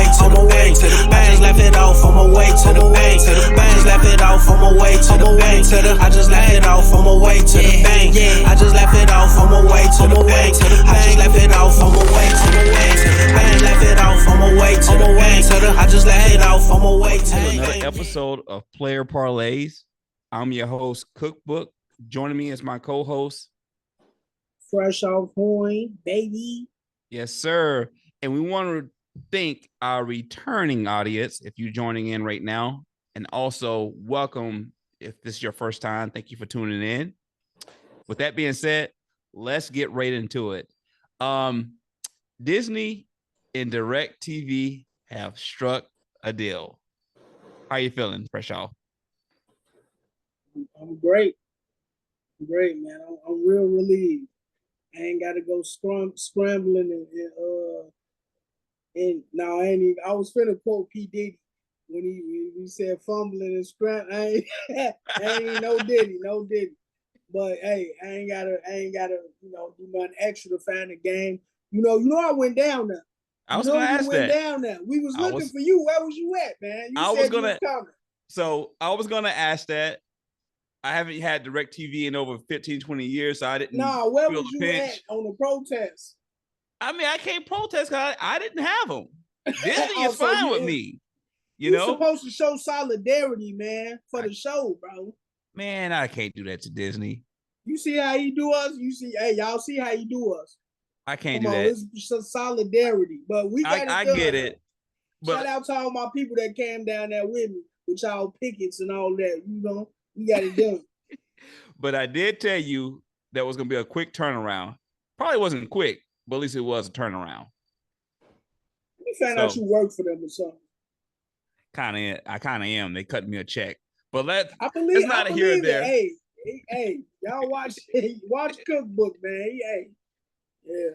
way to the bank. I just left it off on my way to the bank. I just left it off on my way to the bank. I just left it off on my way to the bank. I just left it off on my way to the bank. I just left it off on my way to the bank. I just left it off on my way to the bank. I just left it off on my way to the bank. Another episode of Player Parlays. I'm your host, Cookbook. Joining me is my co-host, Freshoph Horn, baby. Yes, sir. And we want to thank our returning audience if you're joining in right now. And also welcome if this is your first time. Thank you for tuning in. With that being said, let's get right into it. Disney and DirecTV have struck a deal. How you feeling, Freshoph? I'm great. Great, man. I'm real relieved. I ain't got to go scrambling and no, I ain't even. I was finna quote P. Diddy when he said fumbling and scrambling. I ain't no Diddy. But hey, I ain't gotta do nothing extra to find the game. You know, I went down there. I was gonna ask that. Down there. We was looking for you. Where was you at, man? You I said was gonna. You was coming. So I was gonna ask that. I haven't had DirecTV in over 15, 20 years, so I didn't. Nah, where was you at on the protest? I mean, I can't protest because I didn't have them. Disney is fine with me. You're supposed to show solidarity, man, for the show, bro. Man, I can't do that to Disney. You see how you do us? Y'all see how you do us. I can't do that. It's some solidarity, but we got it. I get it. But shout out to all my people that came down there with me, with y'all pickets and all that. You know, we got it done. But I did tell you that was going to be a quick turnaround. Probably wasn't quick, but at least it was a turnaround. You found out you work for them or something. I kind of am. They cut me a check. But let's not here and there. Hey, y'all watch Cookbook, man. Hey, yeah.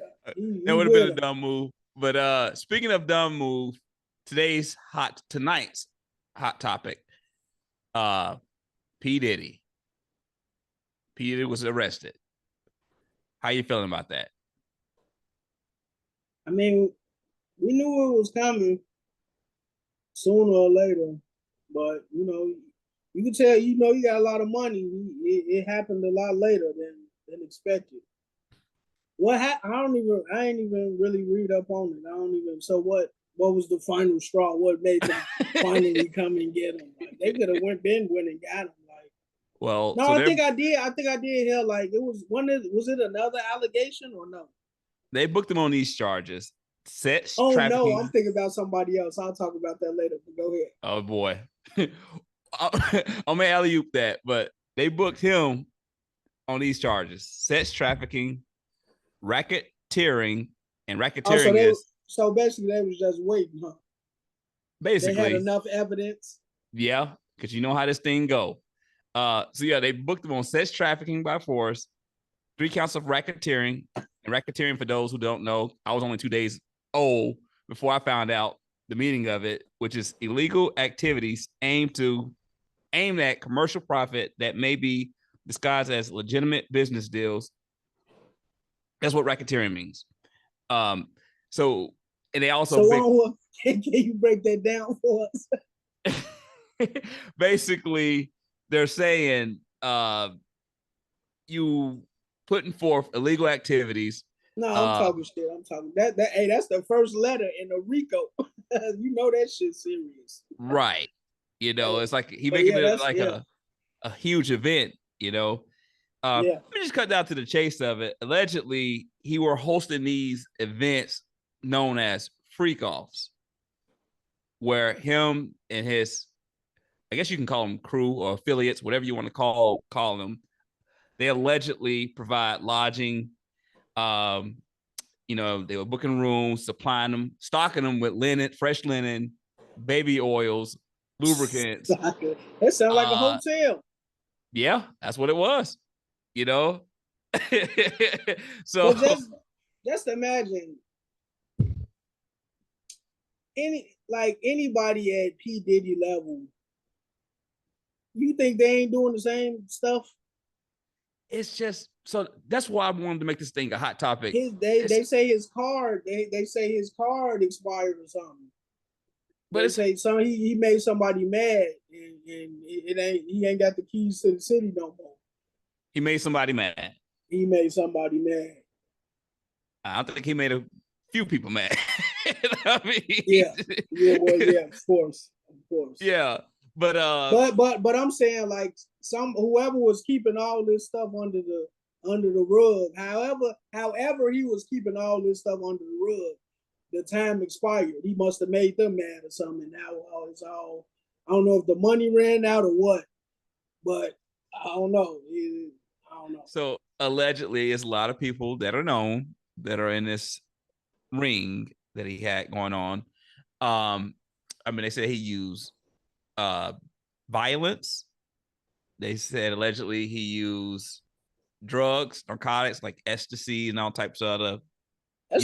That would have been a dumb move. But speaking of dumb move, tonight's hot topic. P. Diddy. P. Diddy was arrested. How you feeling about that? I mean, we knew it was coming sooner or later, but you can tell you got a lot of money. It happened a lot later than expected. I ain't even really read up on it. So what was the final straw? What made them finally come and get him? Like, they could have went and got him. Like, well, no, so I think I did hear like it was was it another allegation or no? They booked him on these charges. Oh no, I'm thinking about somebody else. I'll talk about that later. But go ahead. Oh boy, I'm gonna alley-oop that, but they booked him on these charges: sex trafficking, racketeering, and racketeering so basically they was just waiting, huh? Basically, they had enough evidence. Yeah, because you know how this thing go. So yeah, they booked him on sex trafficking by force, 3 counts of racketeering. And racketeering, for those who don't know, I was only 2 days old before I found out the meaning of it, which is illegal activities aimed at commercial profit that may be disguised as legitimate business deals. That's what racketeering means. So, and they also can you break that down for us? Basically, they're saying you putting forth illegal activities. No, I'm talking shit. I'm talking that. Hey, that's the first letter in the RICO. You know that shit's serious, right? It's like he making it like a huge event. Let me just cut down to the chase of it. Allegedly, he were hosting these events known as freak-offs, where him and his, I guess you can call them crew or affiliates, whatever you want to call them. They allegedly provide lodging. They were booking rooms, supplying them, stocking them with linen, fresh linen, baby oils, lubricants. That sounds like a hotel. Yeah, that's what it was. So just imagine anybody at P. Diddy level. You think they ain't doing the same stuff? It's just so that's why I wanted to make this thing a hot topic. They say his card. They say his card expired or something. But they say he made somebody mad, and he ain't got the keys to the city no more. He made somebody mad. He made somebody mad. I think he made a few people mad. I mean, yeah, of course. Yeah, but I'm saying like whoever was keeping all this stuff under the rug, however he was keeping all this stuff under the rug, the time expired. He must have made them mad or something. And now it's all, I don't know if the money ran out or what, but I don't know. I don't know. So allegedly, it's a lot of people that are known that are in this ring that he had going on. I mean, they said he used violence. They said allegedly he used drugs, narcotics like ecstasy and all types of other. That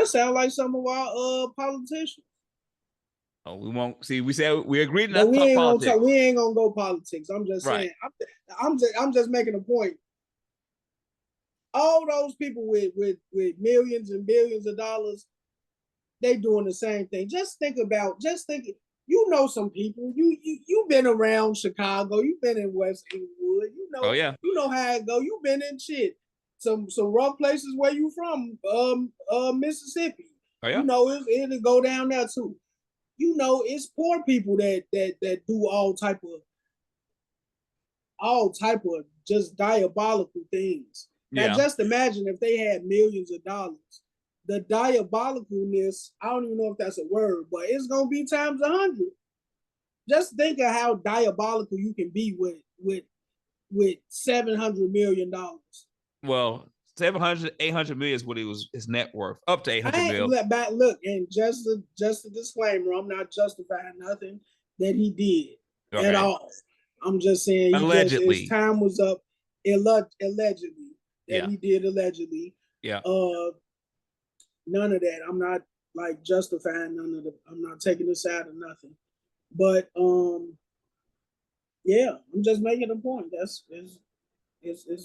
sound like some of our politicians. Oh, we won't see. We said we agreed not to talk politics. We ain't gonna go politics. I'm just saying. I'm just making a point. All those people with millions and billions of dollars, they doing the same thing. Just think. You know some people. You've been around Chicago. You've been in West Inglewood. You know. Oh yeah. You know how it go. You've been in shit. Some rough places where you from. Mississippi. Oh yeah. You know it'll go down there too. You know it's poor people that do all type of just diabolical things. Now just imagine if they had millions of dollars. The diabolicalness, I don't even know if that's a word, but it's gonna be times 100. Just think of how diabolical you can be with $700 million. Well, 700, 800 million is what his net worth, up to 800 million. Look, and just a disclaimer, I'm not justifying nothing that he did at all. I'm just saying his time was up allegedly. He did allegedly. Yeah. None of that. I'm not like justifying none of I'm not taking the side of nothing. But yeah, I'm just making a point. It's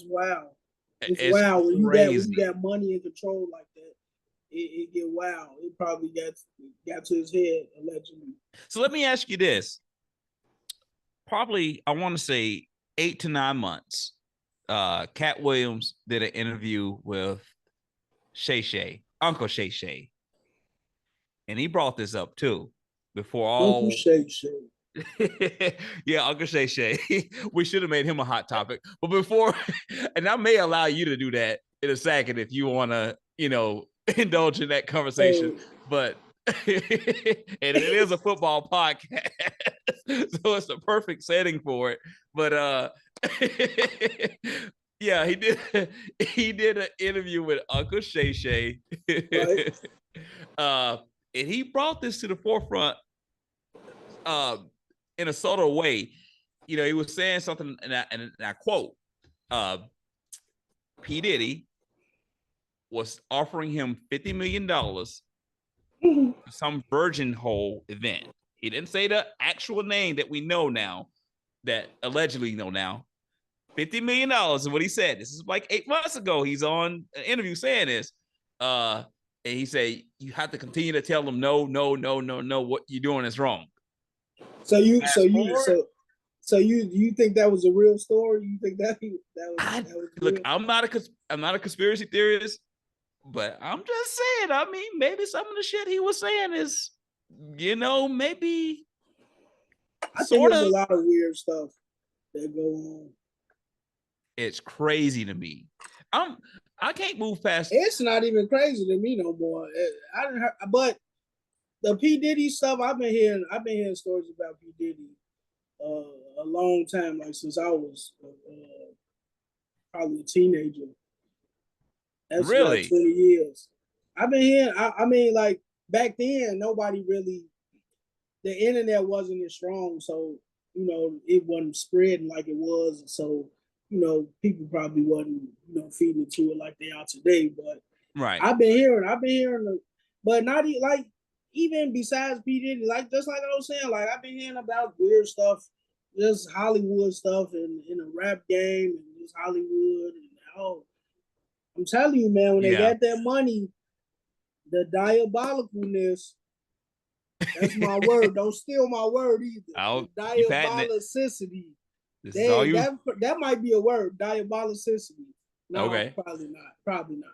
wild. It's wild when you got money and control like that. It get wild. It probably got to his head allegedly. So let me ask you this. Probably, I want to say 8 to 9 months. Cat Williams did an interview with Uncle Shay Shay. And he brought this up too. Before all Uncle Shay Shay. Yeah, Uncle Shay Shay. We should have made him a hot topic. But before, and I may allow you to do that in a second if you want to, indulge in that conversation. But and it is a football podcast, so it's the perfect setting for it. But yeah, he did an interview with Uncle Shay Shay. Right. And he brought this to the forefront in a subtle way. He was saying something, and I quote, P. Diddy was offering him $50 million for some virgin hole event. He didn't say the actual name that we know now, that allegedly know now. $50 million is what he said. This is like 8 months ago. He's on an interview saying this. And he said, you have to continue to tell them, no, what you're doing is wrong. So you think that was a real story? You think that was look, I'm not a conspiracy theorist, but I'm just saying, I mean, maybe some of the shit he was saying is, maybe I think there's a lot of weird stuff that go on. It's crazy to me. I can't move past. It's not even crazy to me no more. But the P. Diddy stuff, I've been hearing stories about P. Diddy a long time, like since I was probably a teenager. That's really like 20 years. I've been hearing. I mean, like back then, nobody really. The internet wasn't as strong, so it wasn't spreading like it was. So people probably wasn't feeding into it like they are today. But right, I've been hearing, but not like even besides P. Diddy, like just like I was saying, like I've been hearing about weird stuff, just Hollywood stuff and in a rap game and just Hollywood and I'm telling you, man, when they got that money, the diabolicalness That's my word. Don't steal my word either. Diabolicity. This is all you. That might be a word. Diabolicity. No, okay. Probably not. Probably not.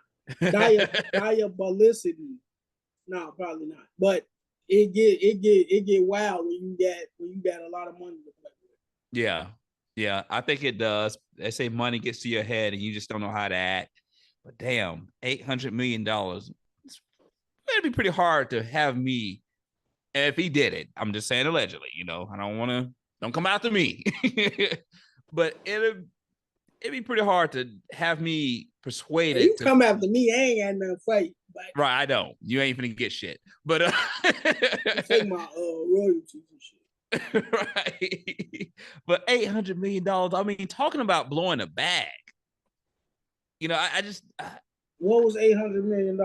Diabolicity. No, probably not. But it get wild when you got a lot of money to play with. Yeah. I think it does. They say money gets to your head and you just don't know how to act. But damn, $800 million. It'd be pretty hard to have me. And if he did it, I'm just saying allegedly. I don't come after me. But it'd be pretty hard to have me persuaded. You come after me, I ain't got nothing to fight. Right, I don't. You ain't finna get shit. But take my royalties and shit. Right. But $800 million. I mean, talking about blowing a bag. I just. What was $800 million?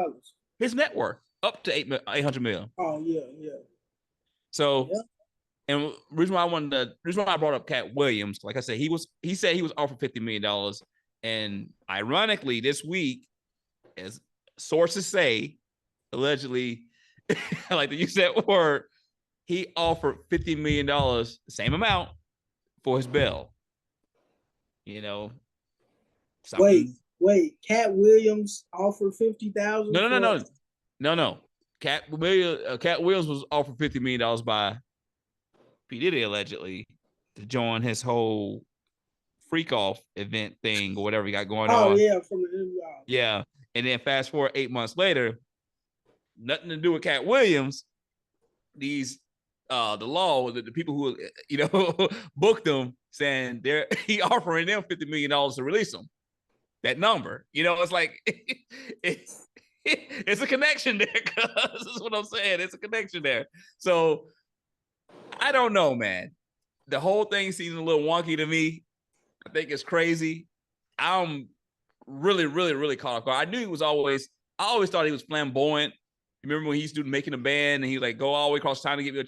His net worth up to $800 million. Oh yeah. So, and reason why I brought up Cat Williams, like I said, he said he was offered $50 million, and ironically, this week, as sources say, allegedly, I like to use that word, he offered $50 million, the same amount, for his bail. Wait, Cat Williams offered $50,000? No. Cat Williams was offered $50 million by P. Diddy, allegedly, to join his whole freak off event thing or whatever he got going on. Oh yeah, from the yeah. And then fast forward 8 months later, nothing to do with Cat Williams. These the law, the people who booked him, saying he offering them $50 million to release him. That number, it's like it's a connection there. Cause this is what I'm saying. It's a connection there. So I don't know, man. The whole thing seems a little wonky to me. I think it's crazy. I'm really, really, really caught off guard. I always thought he was flamboyant. Remember when he used to do Making a Band and he like go all the way across town to give you a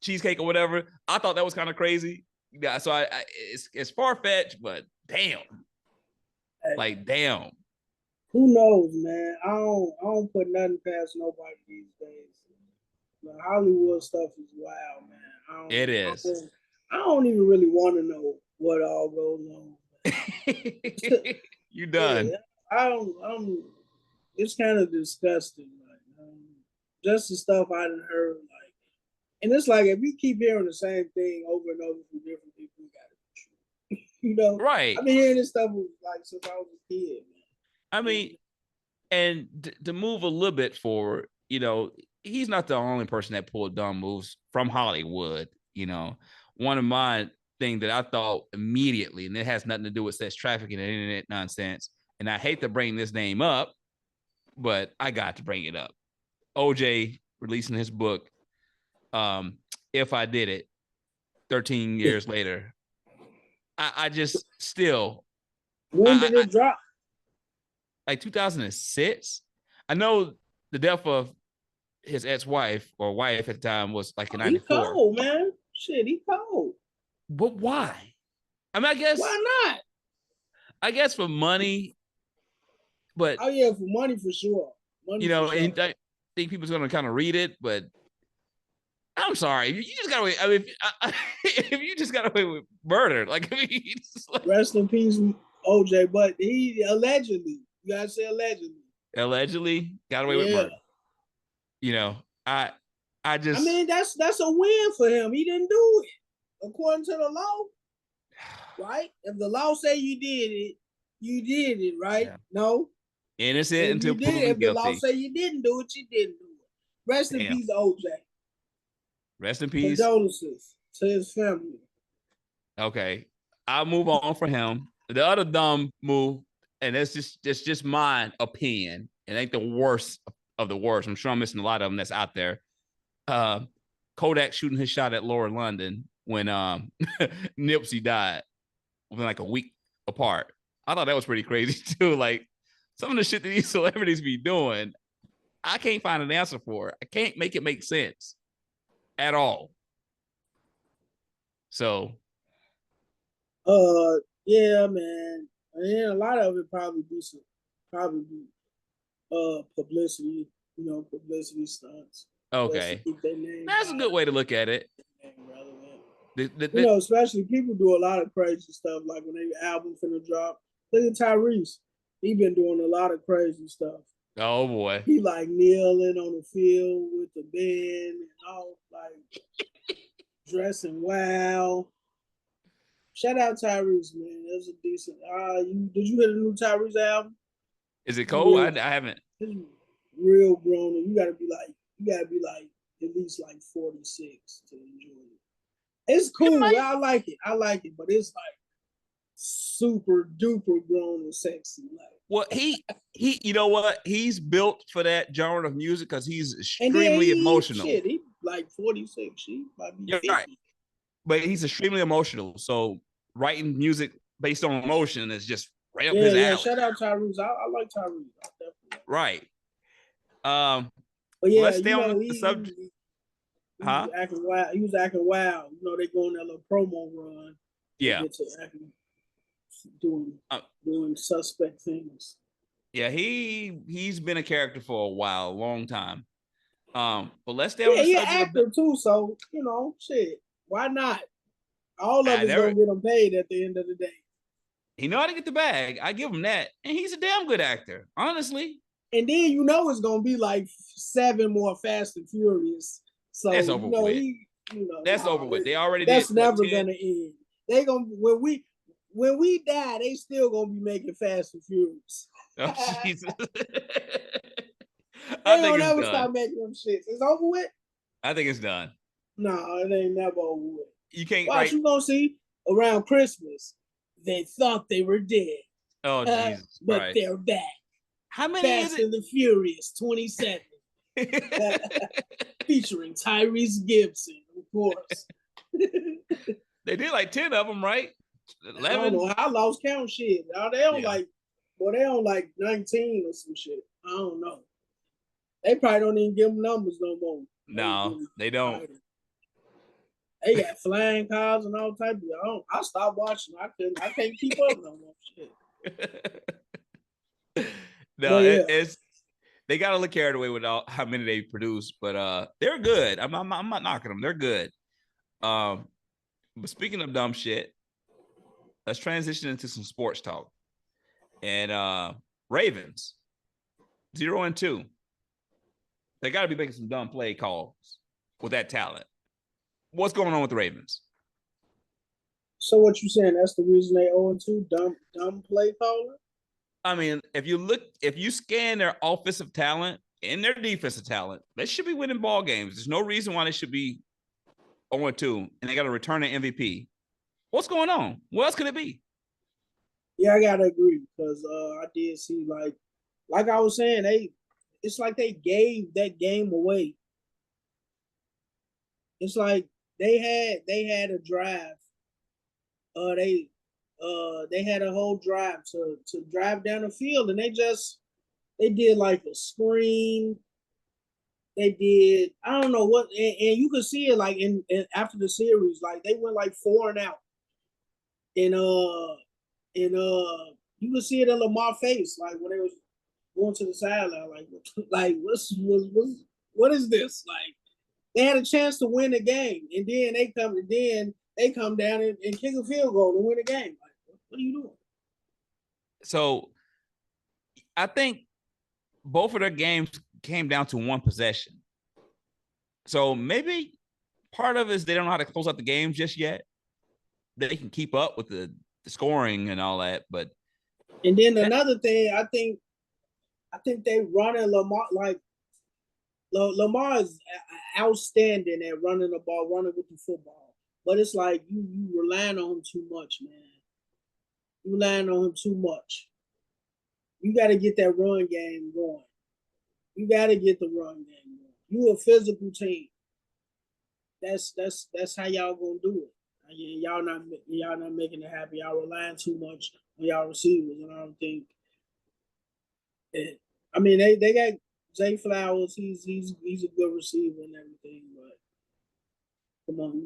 cheesecake or whatever? I thought that was kind of crazy. Yeah, so it's far-fetched, but damn. Like, damn. Who knows, man? I don't put nothing past nobody these days. The Hollywood stuff is wild, man. It is. I don't even really want to know what all goes on. You done. Yeah, it's kind of disgusting. Like, just the stuff I done heard. Like, and it's like, if you keep hearing the same thing over and over from different people, you got to be true. Right. I've been hearing this stuff like since I was a kid, man. I mean, and to move a little bit forward, he's not the only person that pulled dumb moves from Hollywood. One of my thing that I thought immediately, and it has nothing to do with sex trafficking and internet nonsense, and I hate to bring this name up, but I got to bring it up. OJ releasing his book, If I Did It, 13 years later. I just still. When did it drop? Like 2006. I know the death of his ex-wife or wife at the time was like in 94. He cold, man. Shit, he cold. But why? I mean, I guess. Why not? I guess for money. But oh yeah, for money for sure. Money and I think people's gonna kind of read it, but I'm sorry, you just got away. I mean, if you just got away with murder, like I mean, rest in peace, OJ. But he allegedly, you gotta say allegedly got away with murder. I just. I mean, that's a win for him. He didn't do it according to the law, right? If the law say you did it, right? Yeah. No. Innocent until proven guilty. If the law say you didn't do it, you didn't do it. Rest in peace, OJ. Rest in peace. Condolences to his family. Okay, I'll move on for him. The other dumb move, and it's just my opinion. It ain't the worst of the worst. I'm sure I'm missing a lot of them that's out there. Kodak shooting his shot at Laura London when Nipsey died within like a week apart. I thought that was pretty crazy too. Like some of the shit that these celebrities be doing, I can't find an answer for it. I can't make it make sense at all. So yeah, man. And a lot of it probably be publicity, publicity stunts. Okay, keep their name. that's a good way to look at it. Especially people do a lot of crazy stuff. Like when their album finna drop. Look at Tyrese. He been doing a lot of crazy stuff. Oh boy, he like kneeling on the field with the band and all, like dressing wow. Shout out Tyrese, man. That was a decent. Did you hear the new Tyrese album? Is it cold? I haven't. It's real grown, and you gotta be like at least like 46 to enjoy it. It's cool. I like it, but it's like super duper grown and sexy. Like, well, he, you know what? He's built for that genre of music because he's extremely emotional. Shit, he like 46. She might be 50. Right. But he's extremely emotional. So writing music based on emotion is just right up his alley. Yeah, shout out Tyrese. I like Tyrese. Definitely. Right. But yeah, let's stay on the subject. He was acting wild. They go on that little promo run. Yeah. Doing suspect things. Yeah, he's been a character for a while, a long time. But let's stay on the subject. He's an actor too, so shit. Why not? All of it's gonna get him paid at the end of the day. He know how to get the bag. I give him that, and he's a damn good actor, honestly. And then it's gonna be like 7 more Fast and Furious. So that's over with. That's over with. They already. That's never gonna end. They gonna when we die, they still gonna be making Fast and Furious. Oh Jesus! They don't ever stop making them shits. It's over with. I think it's done. No, it ain't never over with. You can't. Watch, you gonna see around Christmas. They thought they were dead. Oh Jesus! But Christ. They're back. How many Fast and the Furious 27. Featuring Tyrese Gibson, of course. They did like 10 of them, right? 11. I don't know. I lost count. Shit. They on like 19 or some shit. I don't know. They probably don't even give them numbers no more. No, they don't. They got flying cars and all types of. I stopped watching. I can't keep up no more shit. No, it's they got a little carried away with how many they produce, but they're good. I'm not knocking them. They're good. But speaking of dumb shit, let's transition into some sports talk. And Ravens 0-2. They got to be making some dumb play calls with that talent. What's going on with the Ravens? So what you saying? That's the reason they 0-2? Dumb play caller? I mean, if you scan their offensive talent and their defensive talent, they should be winning ball games. There's no reason why they should be 0-2, and they got to return an MVP. What's going on? What else could it be? Yeah, I gotta agree because I did see like I was saying, it's like they gave that game away. It's like they had a drive. They had a whole drive to drive down the field, and they did like a screen. They did, I don't know what, and you could see it like in after the series, like they went like 4 and out. And you could see it in Lamar's face, like when they was going to the sideline, like what is this? Like they had a chance to win the game, and then they come down and kick a field goal to win the game. Like, what are you doing? So I think both of their games came down to one possession. So maybe part of it is they don't know how to close out the games just yet. They can keep up with the scoring and all that, but and then another thing, I think they running Lamar like Lamar is outstanding at running the ball, running with the football. But it's like you relying on him too much, man. You relying on him too much. You got to get that run game going. You got to get the run game going. You a physical team. That's how y'all gonna do it. Y'all not making it happen. Y'all relying too much on y'all receivers, and I don't think. I mean, they got Zay Flowers. He's a good receiver and everything, but come on, you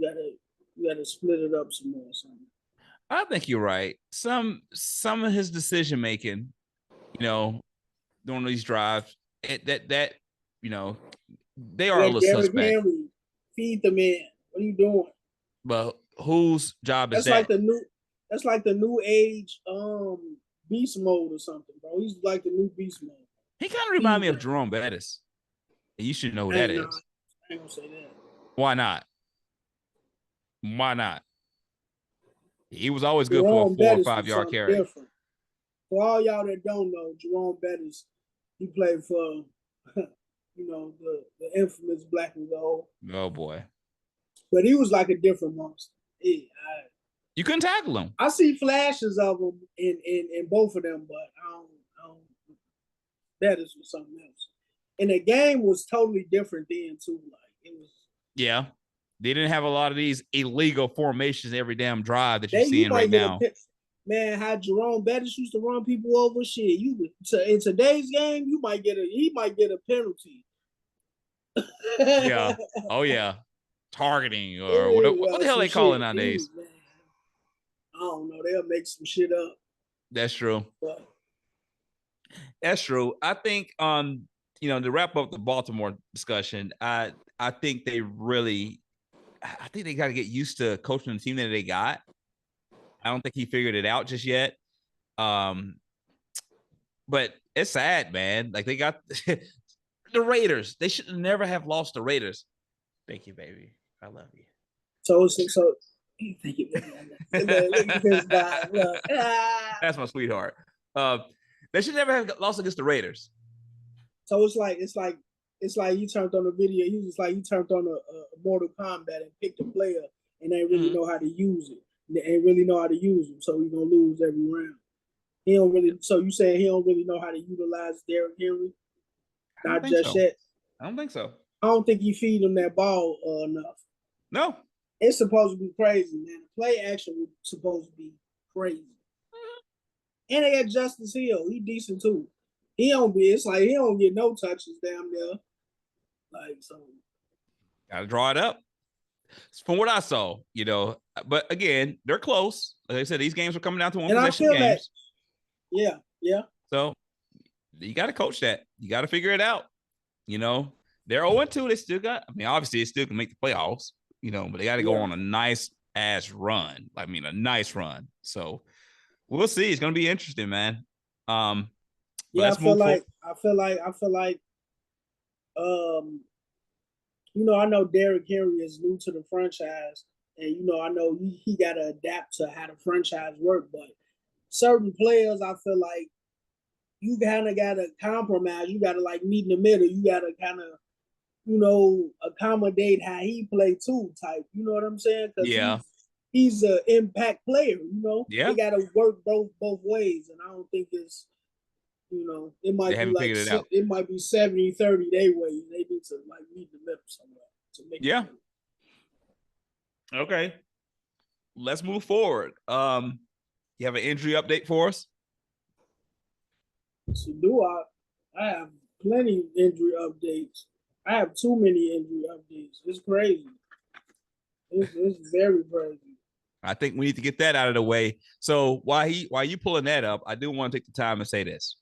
gotta split it up some more. Something. I think you're right. Some of his decision making, during these drives, that they are a little Derrick suspect. Henry, feed the man. What are you doing? But whose job is That's that? like the new age beast mode or something, bro. He's like the new beast mode. He kind of reminds me of Jerome Bettis. And you should know who that is. I ain't gonna say that. Why not? Why not? He was always good Jerome for a 4 or Bettis 5 yard carry. Different. For all y'all that don't know, Jerome Bettis, he played for, the infamous Black and Gold. Oh boy! But he was like a different monster. You couldn't tackle him. I see flashes of him in both of them, but I don't. Bettis was something else. And the game was totally different then too. Like it was. Yeah. They didn't have a lot of these illegal formations every damn drive that you're seeing right now. Man, how Jerome Bettis used to run people over, shit. In today's game, he might get a penalty. Yeah. Oh yeah. Targeting or what the hell they call it nowadays? I don't know. They'll make some shit up. That's true. But that's true. I think to wrap up the Baltimore discussion, I think they got to get used to coaching the team that they got. I don't think he figured it out just yet. But it's sad, man. Like they got the Raiders. They should never have lost the Raiders. Thank you, baby. I love you. So thank you, baby. Look at this guy. Look. That's my sweetheart. They should never have lost against the Raiders. So it's like you turned on a video. You just like you turned on a Mortal Kombat and picked a player and they really know how to use it. They ain't really know how to use him, so he's gonna lose every round. He don't really. So you saying he don't really know how to utilize Derrick Henry? Not just yet. I don't think so. I don't think he feed him that ball enough. No, it's supposed to be crazy, man. The play action was supposed to be crazy. And they got Justice Hill. He decent too. It's like he don't get no touches down there. Like so. Gotta draw it up. From what I saw, but again, they're close. Like I said, these games are coming down to one possession games. Yeah. So you got to coach that. You got to figure it out. They're 0-2. They still got. I mean, obviously, they still can make the playoffs. But they got to go on a nice ass run. I mean, a nice run. So we'll see. It's gonna be interesting, man. I feel like. I know Derrick Henry is new to the franchise, and I know he got to adapt to how the franchise work. But certain players, I feel like you kind of got to compromise. You got to like meet in the middle. You got to kind of, accommodate how he play too. Type, you know what I'm saying? Yeah, he's an impact player. Yeah, they got to work both ways, and I don't think it's. It might be like it might be 70-30 their way. They need to like meet the middle somewhere to make it work. Okay. Let's move forward. You have an injury update for us? So do I have plenty of injury updates. I have too many injury updates. It's crazy. It's very crazy. I think we need to get that out of the way. So while you pulling that up, I do want to take the time and say this.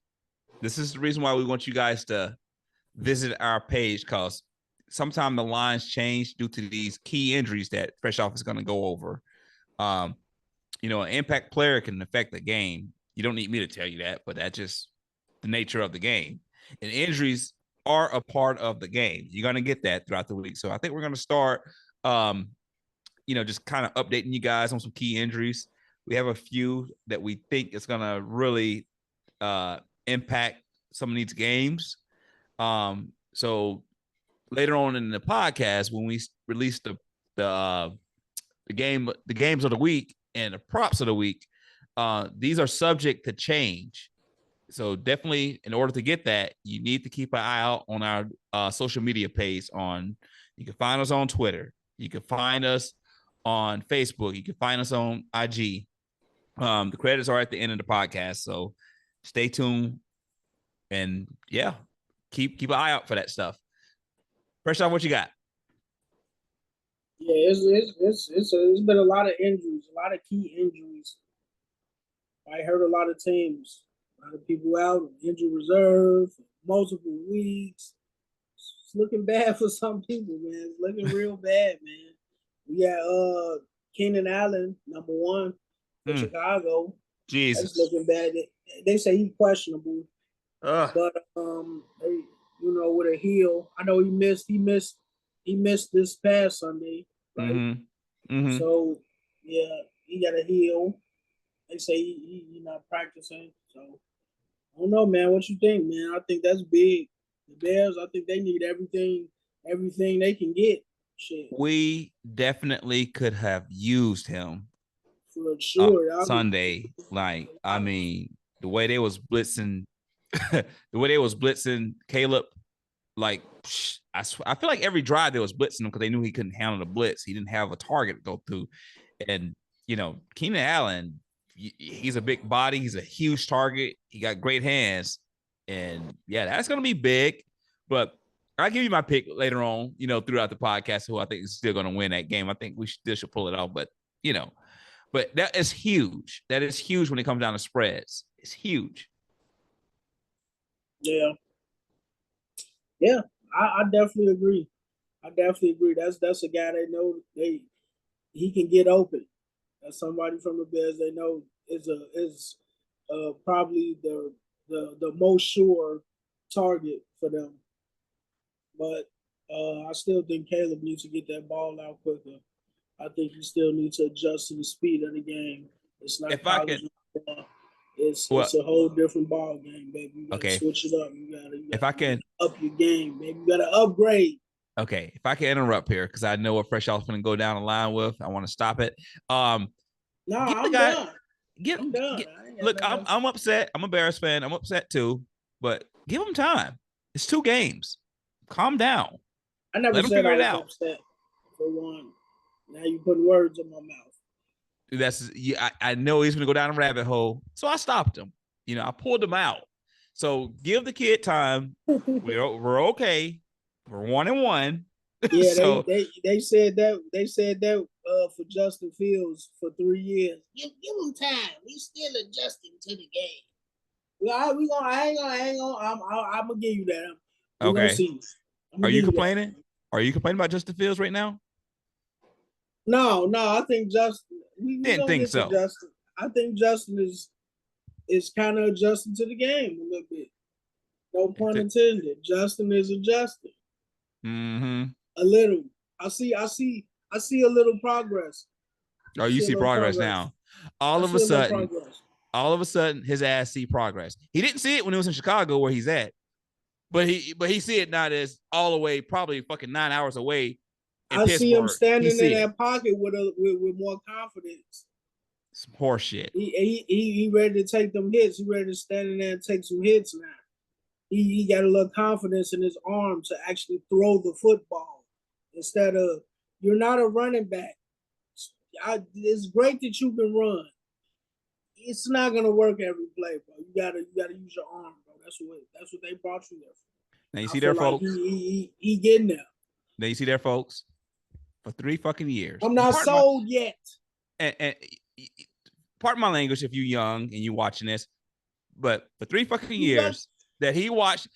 This is the reason why we want you guys to visit our page, because sometimes the lines change due to these key injuries that Freshoph is going to go over. An impact player can affect the game. You don't need me to tell you that, but that's just the nature of the game. And injuries are a part of the game. You're going to get that throughout the week. So I think we're going to start, just kind of updating you guys on some key injuries. We have a few that we think is going to really impact some of these games. So later on in the podcast, when we release the games of the week and the props of the week, these are subject to change. So definitely, in order to get that, you need to keep an eye out on our social media page. You can find us on Twitter. You can find us on Facebook. You can find us on IG. The credits are at the end of the podcast, so stay tuned. And keep an eye out for that stuff. Freshoph, what you got? Yeah, it's been a lot of injuries, a lot of key injuries. I heard a lot of teams, a lot of people out, injured reserve, multiple weeks. It's looking bad for some people, man. It's looking real bad, man. We got Keenan Allen, number 1 for Chicago. Jesus. That's looking bad. They say he's questionable. But they, with a heel. I know he missed this past Sunday, right? Mm-hmm. So yeah, he got a heel. They say he not practicing. So I don't know, man. What you think, man? I think that's big. The Bears, I think they need everything they can get. Shit. We definitely could have used him for sure. Sunday. Like, I mean, the way they was blitzing, Caleb, like, I feel like every drive they was blitzing him because they knew he couldn't handle the blitz. He didn't have a target to go through. And, Keenan Allen, he's a big body. He's a huge target. He got great hands. And, yeah, that's going to be big. But I'll give you my pick later on, throughout the podcast, who I think is still going to win that game. I think we still should pull it off. But, but that is huge. That is huge when it comes down to spreads. It's huge. Yeah. Yeah, I definitely agree. That's a guy they know he can get open. That's somebody from the Bears they know is probably the most sure target for them. But I still think Caleb needs to get that ball out quicker. I think he still needs to adjust to the speed of the game. It's not college football. It's a whole different ball game, baby. You gotta switch it up. You gotta up your game, baby. You gotta upgrade. Okay, if I can interrupt here, because I know what Freshoph going to go down the line with. I want to stop it. I'm done. I'm done. Look, I'm upset. I'm a Bears fan. I'm upset too. But give him time. It's 2 games. Calm down. I never said I was upset for one. Now you putting words in my mouth. I know he's going to go down a rabbit hole, so I stopped him. I pulled him out. So give the kid time. We're okay. We're 1-1. Yeah, so, they said that for Justin Fields for 3 years. Give him time. He's still adjusting to the game. Well, I'm gonna give you that. Okay. Are you complaining? Are you complaining about Justin Fields right now? No. I think Justin. We didn't think so. Justin. I think Justin is kind of adjusting to the game a little bit. No pun intended. Justin is adjusting. Mm-hmm. A little. I see a little progress. Oh, you see progress now. All of a sudden, his ass see progress. He didn't see it when he was in Chicago where he's at. But he see it now that's all the way, probably fucking 9 hours away. I see him standing in that pocket with more confidence. Some horse shit. He ready to take them hits. He ready to stand in there and take some hits now. He got a little confidence in his arm to actually throw the football instead of, you're not a running back. It's great that you can run. It's not gonna work every play, bro. You gotta use your arm, bro. That's what they brought you there for. Now you see there, folks. He getting there. Now you see there, folks. For 3 fucking years. I'm not sold yet. And pardon my language if you're young and you watching this, but for 3 fucking years that he watched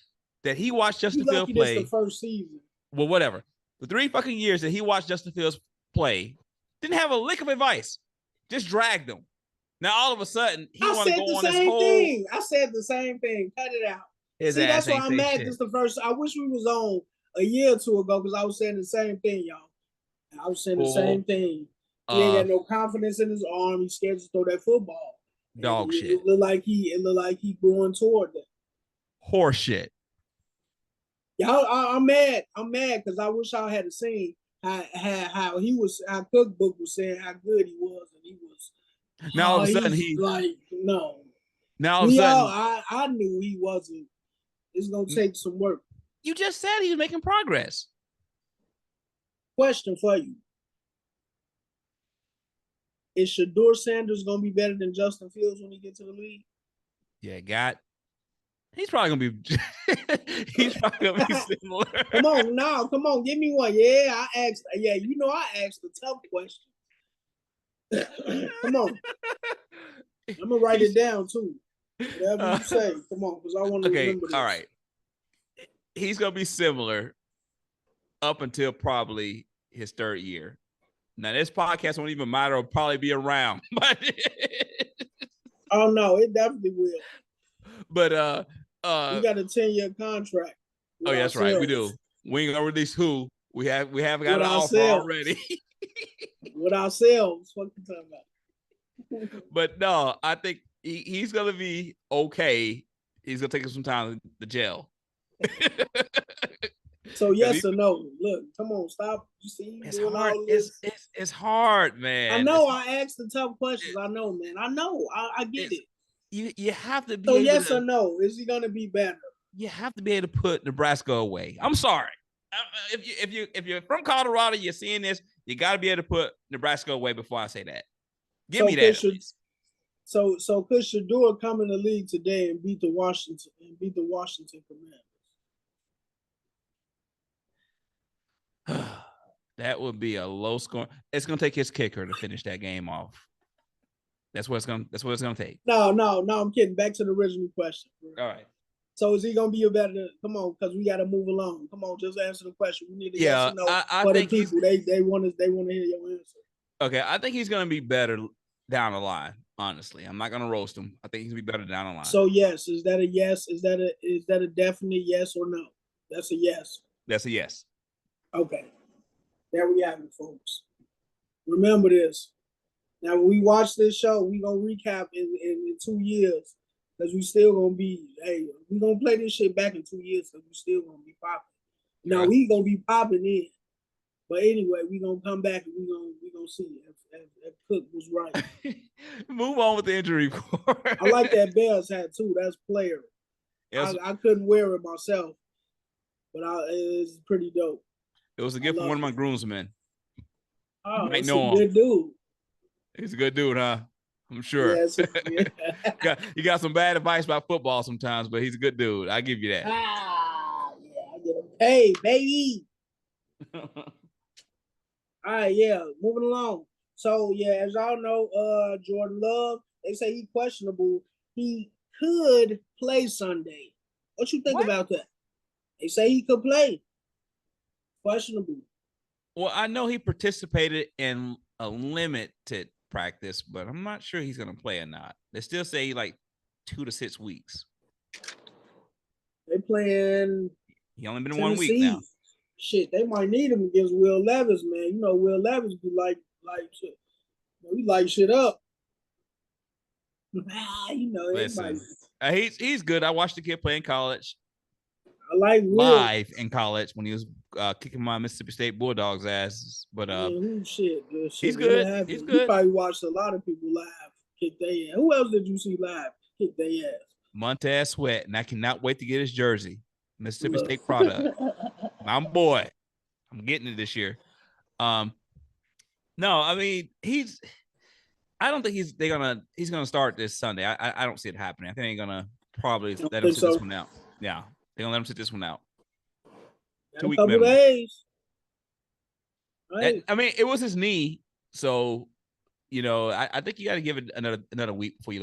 Justin Fields play. This the first season. Well, whatever. The 3 fucking years that he watched Justin Fields play, didn't have a lick of advice. Just dragged him. Now all of a sudden he want to go on this whole thing. I said the same thing. Cut it out. See, that's why I'm mad. This is the first. I wish we was on a year or 2 ago because I was saying the same thing, y'all. I was saying the same thing. He ain't got no confidence in his arm. He's scared to throw that football. Dog shit. It looked like he going toward that. Horse shit. Y'all, I'm mad. I'm mad because I wish I had seen how he was. How Cookbook was saying how good he was, and he was. Now all of a sudden he's like no. Now all of a sudden I knew he wasn't. It's gonna take some work. You just said he was making progress. Question for you. Is Shedeur Sanders going to be better than Justin Fields when he gets to the league? Yeah, he's probably going to be he's probably going to be similar. Come on, give me one. Yeah, I asked a tough question. Come on. I'm going to write it down too. Whatever you say. Come on, because I want to remember this. All right. He's going to be similar up until probably his third year. Now, this podcast won't even matter. It'll probably be around. But oh, no, it definitely will. But we got a 10-year contract. Oh, yeah, that's right. We do. We ain't gonna release who. We have got an offer already. With ourselves. What you talking about? But no, I think he's gonna be okay. He's gonna take him some time to gel. So yes or no? Look, come on, stop. You see, it's hard. It's hard, man. I know. I asked the tough questions. I know, man. I know. I get it. You have to be. So yes or no? Is he gonna be better? You have to be able to put Nebraska away. I'm sorry. If you're from Colorado, you're seeing this, you got to be able to put Nebraska away before I say that. Give me that. So could Shedeur come in the league today and beat the Washington Commanders? That would be a low score. It's gonna take his kicker to finish that game off. That's what it's gonna take. No, I'm kidding. Back to the original question. All right. So is he gonna be a better? Come on, because we got to move along. Come on, just answer the question. We need to yes or no for the people. They want to hear your answer. Okay, I think he's gonna be better down the line. Honestly, I'm not gonna roast him. I think he's gonna be better down the line. So yes, is that a yes? Is that a definite yes or no? That's a yes. That's a yes. Okay, there we have it, folks. Remember this. Now, when we watch this show, we gonna recap in 2 years. Because we still gonna be, we gonna play this shit back in 2 years because we still gonna be popping. Now we gonna be popping in. But anyway, we gonna come back and we gonna see if Cook was right. Move on with the injury report. I like that Bears hat too. That's player. Yes. I couldn't wear it myself, but it's pretty dope. It was a gift from one of my groomsmen. Oh, that's a good dude. He's a good dude, huh? I'm sure. Yes, you got some bad advice about football sometimes, but he's a good dude. I give you that. Yeah, I get him. Hey, baby. All right, yeah, moving along. So yeah, as y'all know, Jordan Love, they say he's questionable. He could play Sunday. What you think about that? They say he could play. Questionable. Well, I know he participated in a limited practice, but I'm not sure he's going to play or not. They still say like 2 to 6 weeks. They playing. He only been Tennessee. 1 week now. Shit, they might need him against Will Levis, man. You know, Will Levis be like shit. We light shit up. You know, listen, he's good. I watched the kid play in college. I like Will. Live in college when he was kicking my Mississippi State Bulldogs ass. But shit. He's good. He's good. You probably watched a lot of people live kick their ass. Who else did you see live kick their ass? Montez Sweat, and I cannot wait to get his jersey. Mississippi State product. My boy. I'm getting it this year. No, I mean I don't think he's gonna start this Sunday. I don't see it happening. I think they're gonna probably let him sit this one out. Yeah, they're gonna let him sit this one out. 2 week couple days. Right. I mean, it was his knee, so you know, I think you got to give it another week before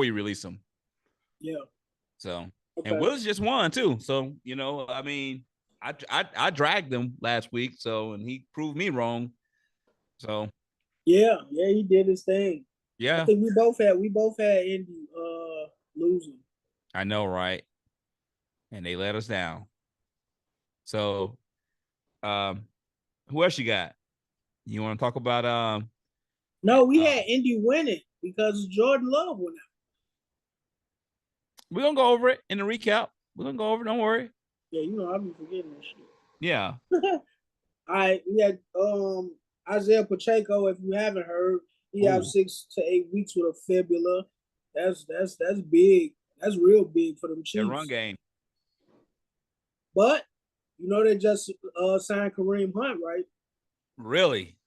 you release him. Yeah. So and Willis just won too. So you know, I mean, I dragged them last week, and he proved me wrong. So yeah, he did his thing. Yeah, I think we both had Indy losing. I know, right? And they let us down. So, who else you got? You want to talk about? No, we had Indy winning because Jordan Love went out. We're gonna go over it in the recap. We're gonna go over it. Don't worry. Yeah, you know I'll be forgetting this shit. Yeah. All right, we had Isaiah Pacheco. If you haven't heard, he has 6 to 8 weeks with a fibula. That's big. That's real big for them Chiefs. Their run game. But you know they just signed Kareem Hunt, right? Really?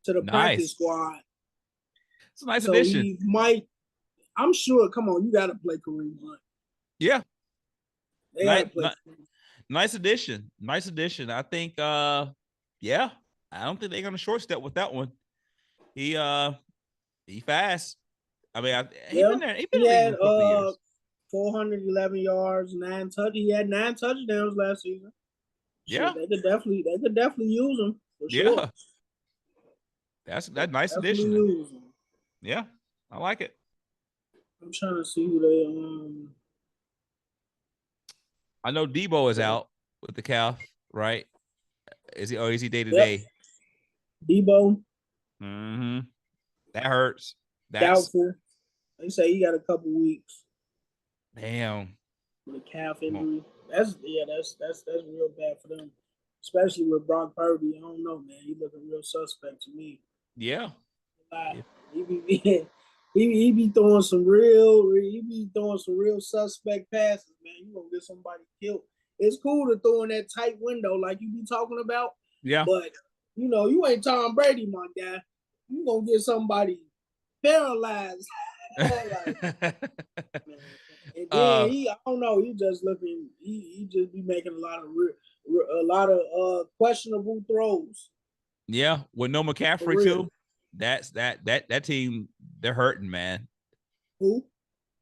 To the practice squad. It's a nice addition. He might. I'm sure. Come on, you got to play Kareem Hunt. Yeah. Nice addition. Nice addition. I think. Yeah. I don't think they're gonna short step with that one. He fast. I mean, he been there. He had 411 yards, 9 touchdowns. He had 9 touchdowns last season. Yeah, they could definitely use him for yeah. sure. That's nice Definitely addition. use him. Yeah, I like it. I'm trying to see who they I know Debo is yeah. out with the calf, right? Is he day to Yep. day? Debo, Mm-hmm. That hurts. That's doubtful. They say he got a couple weeks damn. with a calf injury. That's real bad for them, especially with Brock Purdy. I don't know, man. He looking real suspect to me. Yeah. Yeah. He be he be throwing some real suspect passes, man. You gonna get somebody killed. It's cool to throw in that tight window like you be talking about, Yeah. but you ain't Tom Brady, my guy. You gonna get somebody paralyzed. And then I don't know, he just looking, he just be making a lot of questionable throws. Yeah, with no McCaffrey too. That's that team. They're hurting, man. Who?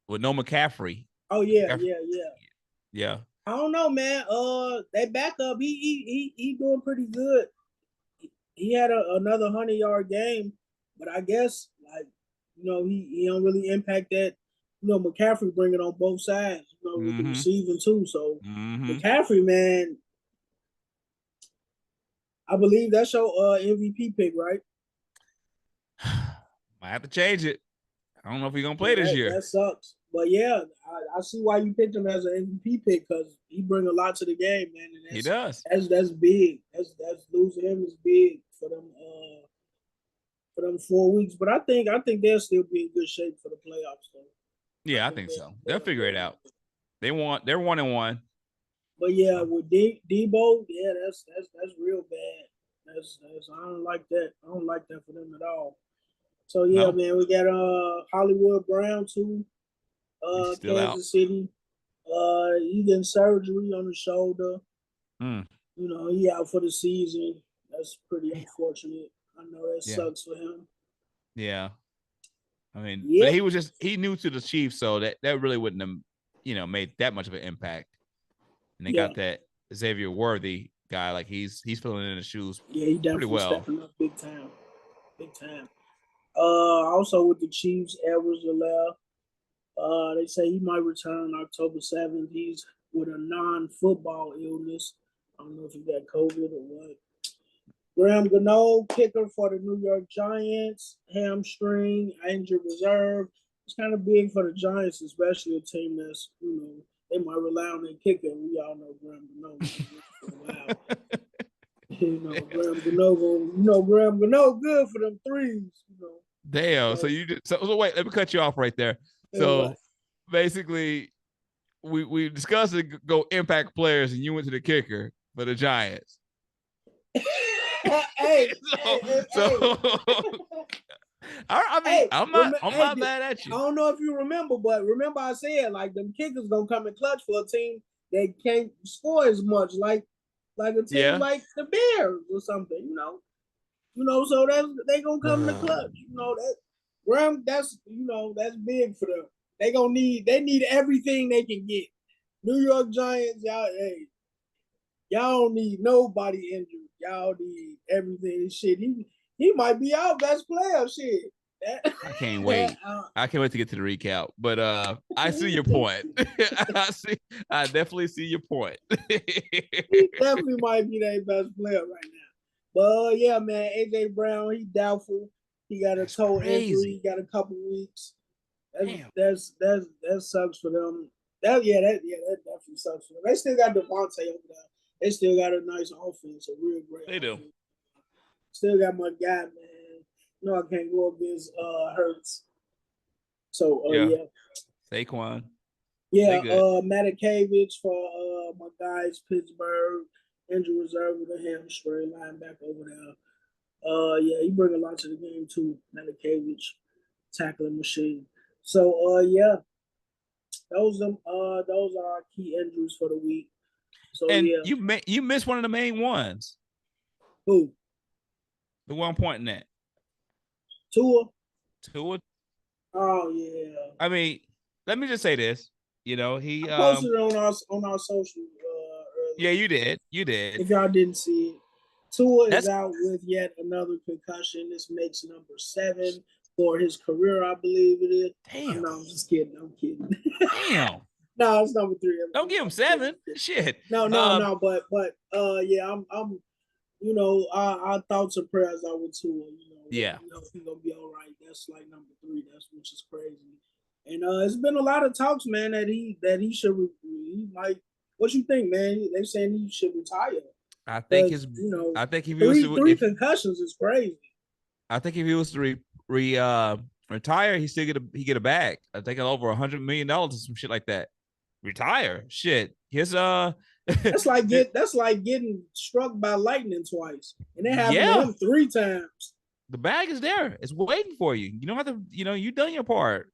With no McCaffrey. Oh yeah, McCaffrey. yeah. I don't know, man. That backup, he doing pretty good. He had another 100-yard game, but I guess he don't really impact that. McCaffrey bringing on both sides. With the receiving too. So McCaffrey, man, I believe that's your MVP pick, right? Might have to change it. I don't know if he's gonna play this year. That sucks. But yeah, I see why you picked him as an MVP pick because he brings a lot to the game, man. And he does. That's big. That's losing him is big for them 4 weeks. But I think they'll still be in good shape for the playoffs, though. Yeah, I think so. They'll figure it out. They're 1-1. But yeah, with Debo, yeah, that's real bad. That's I don't like that. I don't like that for them at all. So yeah, man, we got Hollywood Brown too. Kansas out. City. He getting surgery on the shoulder. He out for the season. That's pretty unfortunate. I know that sucks for him. Yeah. I mean, but he new to the Chiefs, so that really wouldn't have, made that much of an impact. And they got that Xavier Worthy guy, like he's filling in the shoes. Yeah, he definitely stepping up big time. Also with the Chiefs, Edwards-Helaire. They say he might return October 7th. He's with a non-football illness. I don't know if he got COVID or what. Graham Gano, kicker for the New York Giants, hamstring, injured reserve. It's kind of big for the Giants, especially a team that's, they might rely on their kicker. We all know Graham Gano for a while. Graham Gano good for them threes. Damn. So so wait, let me cut you off right there. So basically, we discussed go impact players, and you went to the kicker for the Giants. I'm not mad at you. I don't know if you remember, but remember I said like them kickers gonna come in clutch for a team that can't score as much, like a team like the Bears or something, So they gonna come in the clutch, that Graham. That's big for them. They need everything they can get. New York Giants, y'all don't need nobody injured. Y'all need everything. Shit, he might be our best player. Shit. I can't wait. I can't wait to get to the recap. But I see your point. I definitely see your point. He definitely might be their best player right now. But yeah, man, AJ Brown, he doubtful. He got a toe injury. He got a couple weeks. That sucks for them. That definitely sucks for them. They still got Devontae over there. They still got a nice offense, a real great. They do. Still got my guy, man. I can't go against Hurts. So Saquon. Yeah, Matakavich for my guys, Pittsburgh, injury reserve with a hamstring, linebacker over there. He bring a lot to the game too. Matakavich, tackling machine. So those are our key injuries for the week. So you missed one of the main ones. Who? The one pointing at. Tua. Oh yeah. I mean, let me just say this. He I posted it on our social Yeah, you did. You did. If y'all didn't see it, Tua That's is out with yet another concussion. This makes number 7 for his career, I believe it is. damn. No, I'm just kidding. I'm kidding. Damn. No, it's number 3. Don't give him 7. Shit. No, but yeah, I'm you know, our thoughts and prayers are with Tua. You know, Yeah. we hope he's gonna be all right. That's like number 3. That's which is crazy. And it's been a lot of talks, man, that he should he might. What you think, man? They saying he should retire. I think if he was three concussions is crazy. I think if he was to retire, he get a bag. I think over $100 million or some shit like that. Retire, shit. His that's like getting struck by lightning twice, and it happened to him 3 times. The bag is there. It's waiting for you. You don't have to. You done your part.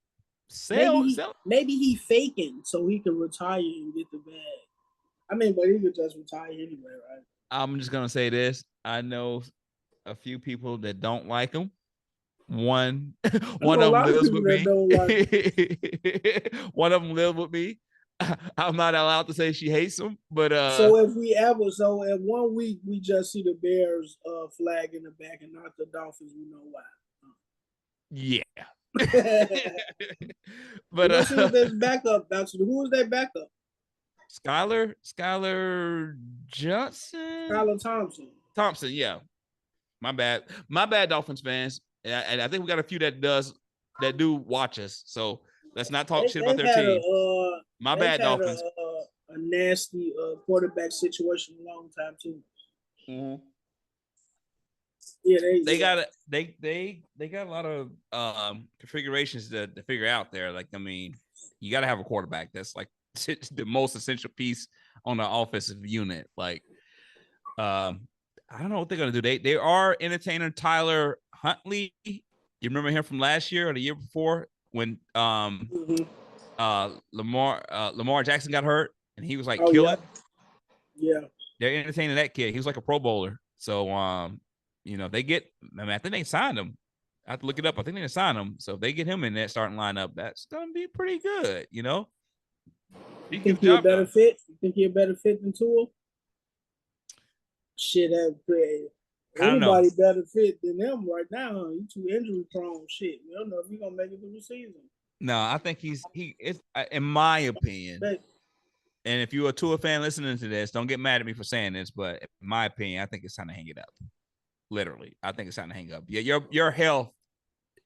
Maybe he faking so he can retire and get the bag. I mean, but he could just retire anyway, right? I'm just gonna say this. I know a few people that don't like him. One of them lives with me. One of them lives with me. I'm not allowed to say she hates him, but so if 1 week we just see the Bears flag in the back and not the Dolphins, we know why. Yeah. But who's their backup? Who is their backup? Skylar Johnson. Skylar Thompson. Yeah. My bad, Dolphins fans. And I think we got a few that do watch us. So let's not talk shit about their team. My bad, Dolphins. A nasty quarterback situation a long time too. Mm-hmm. Yeah, they got a lot of configurations to figure out there. Like, I mean, you got to have a quarterback that's like the most essential piece on the offensive unit. Like, I don't know what they're gonna do. They are entertaining Tyler Huntley. You remember him from last year or the year before when Lamar Jackson got hurt and he was like killing. Yeah, they're entertaining that kid. He was like a Pro Bowler. So they get. I think they signed him. I have to look it up. I think they signed him. So if they get him in that starting lineup, that's gonna be pretty good. You think he's a better fit? You think he's a better fit than Tua? Shit, anybody better fit than him right now. He's too injury prone. Shit, we don't know if he's gonna make it through the season. No, I think he is, in my opinion. And if you're a Tua fan listening to this, don't get mad at me for saying this, but in my opinion, I think it's time to hang it up. Literally, I think it's time to hang up. Yeah, your health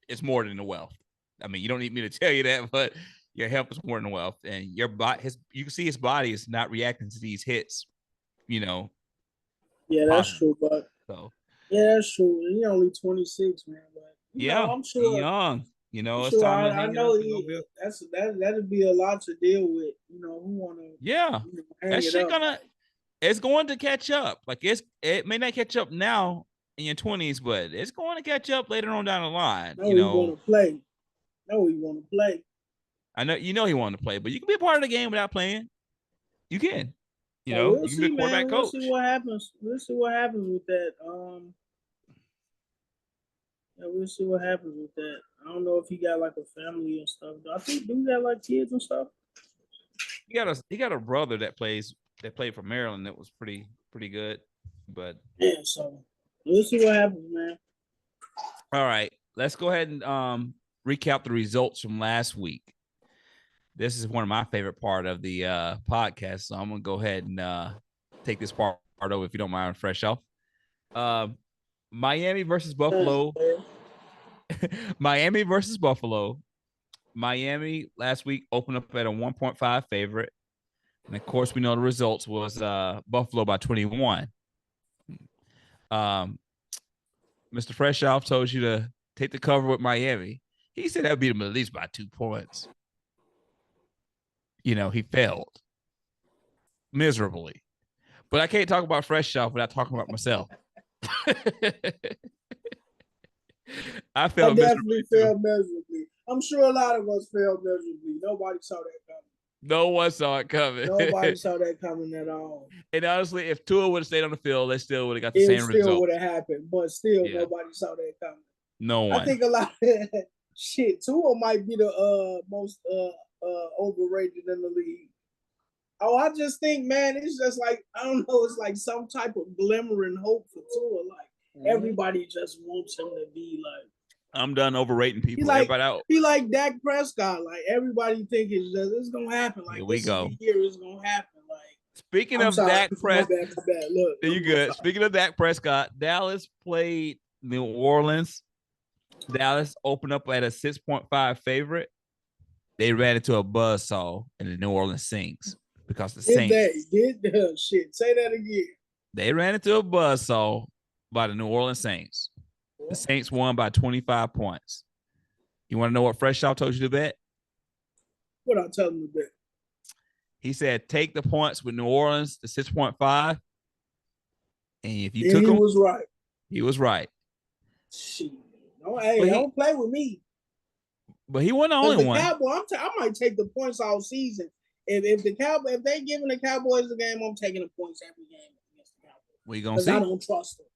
is more than the wealth. I mean, you don't need me to tell you that, but your health is more than wealth, and your body, you can see his body is not reacting to these hits. Yeah, that's true, but yeah, that's true. He's only 26, man. But I'm sure he's young. It's time to hang it up. That'd be a lot to deal with. Who wanna? Yeah, that shit it's going to catch up. Like it may not catch up now in your 20s, but it's going to catch up later on down the line. You want to play. No, you want to play. I know he wanted to play, but you can be a part of the game without playing. You can. We'll you can be a quarterback coach. We'll see what happens. We'll see what happens with that. We'll see what happens with that. I don't know if he got like a family and stuff. I think do he got like kids and stuff? He got a brother that played for Maryland that was pretty good. But yeah, so we'll see what happens, man. All right, let's go ahead and recap the results from last week. This is one of my favorite part of the podcast, so I'm gonna go ahead and take this part over if you don't mind. Fresh off, Miami versus Buffalo. Miami versus Buffalo. Miami last week opened up at a 1.5 favorite, and of course we know the results was Buffalo by 21. Mr. Freshoph told you to take the cover with Miami. He said that beat him at least by 2 points. He failed miserably. But I can't talk about Freshoph without talking about myself. I definitely failed miserably. I'm sure a lot of us failed miserably. Nobody saw that coming. No one saw it coming. Nobody saw that coming at all. And honestly, if Tua would have stayed on the field, they still would have got the same result. It still would have happened, but still, nobody saw that coming. No one. I think a lot of shit. Tua might be the most overrated in the league. Oh, I just think, man, it's just like, I don't know, it's like some type of glimmer and hope for Tua. Like everybody just wants him to be like. I'm done overrating people. Like, Everybody out. He like Dak Prescott. Like everybody think it's gonna happen. Like Here we go. This year it's gonna happen. Like speaking of Dak Prescott, my bad. Look, you good. Speaking of Dak Prescott, Dallas played New Orleans. Dallas opened up at a 6.5 favorite. They ran into a buzzsaw in the New Orleans Saints because the Saints shit. Say that again. They ran into a buzzsaw by the New Orleans Saints. The Saints won by 25 points. You want to know what Freshoph told you to bet? What I tell him to bet? He said take the points with New Orleans, the 6.5. And if you took him, he was right. He was right. Shit. Don't play with me. But he wasn't the only one. Cowboy, I might take the points all season. If they giving the Cowboys the game, I'm taking the points every game against the Cowboys. We gonna see. I don't trust them.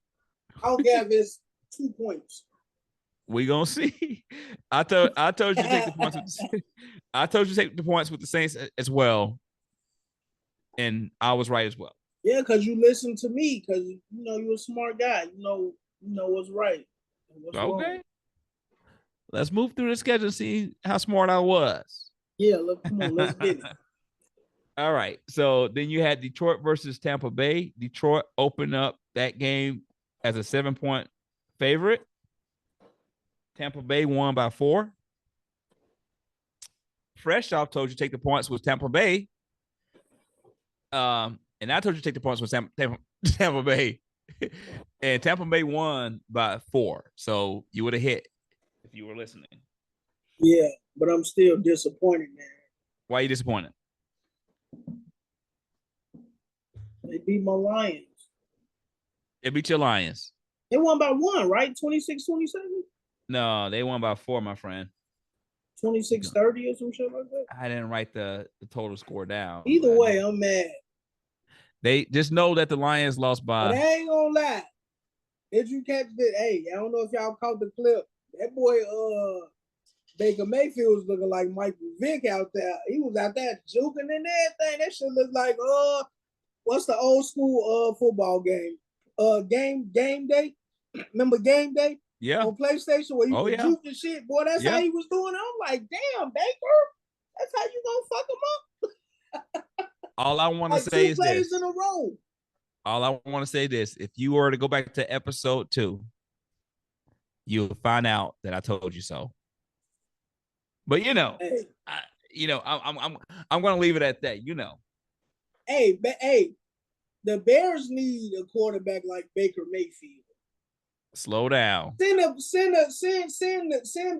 I don't care if it's 2 points. We gonna see. I told you to take the points. I told you to take the points with the Saints as well, and I was right as well. Yeah, because you listen to me, because you're a smart guy. You know what's right. What's okay. Wrong. Let's move through the schedule and see how smart I was. Yeah, come on, let's get it. All right. So then you had Detroit versus Tampa Bay. Detroit opened up that game as a 7-point favorite. Tampa Bay won by 4. Freshoph told you to take the points with Tampa Bay. And I told you to take the points with Tampa Bay. And Tampa Bay won by 4. So you would have hit if you were listening. Yeah, but I'm still disappointed, man. Why are you disappointed? They beat my Lions. They beat your Lions. They won by 1, right? 26-27? No, they won by 4, my friend. 26-30 or some shit like that? I didn't write the total score down. Either way, I'm mad. They just know that the Lions lost by. But I ain't gonna lie. Did you catch that? Hey, I don't know if y'all caught the clip. That boy, Baker Mayfield was looking like Michael Vick out there. He was out there juking and everything. That shit looked like what's the old school football game? Game day. Remember Game Day? Yeah. On PlayStation where you could juke and shit. Boy, that's how he was doing. I'm like, damn, Baker, that's how you gonna fuck him up. All I want to say is plays this. In a row. All I want to say this: if you were to go back to episode 2, you'll find out that I told you so. But hey. I'm going to leave it at that. Hey, the Bears need a quarterback like Baker Mayfield. Slow down. Send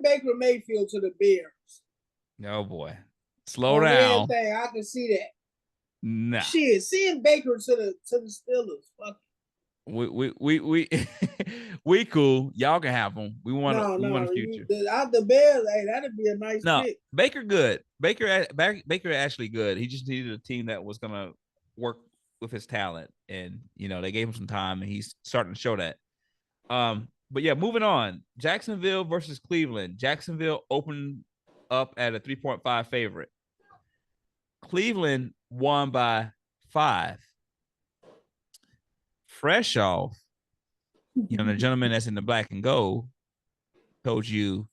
Baker Mayfield to the Bears. Oh boy, slow down. I can see that. Nah. Shit, send Baker to the Steelers. Fuck. We cool. Y'all can have them. We want a future. The Bears, hey, that'd be a nice pick. Baker good. Baker actually good. He just needed a team that was gonna work with his talent, and they gave him some time, and he's starting to show that. But yeah, moving on. Jacksonville versus Cleveland. Jacksonville opened up at a 3.5 favorite. Cleveland won by 5. Freshoph, the gentleman that's in the black and gold, told you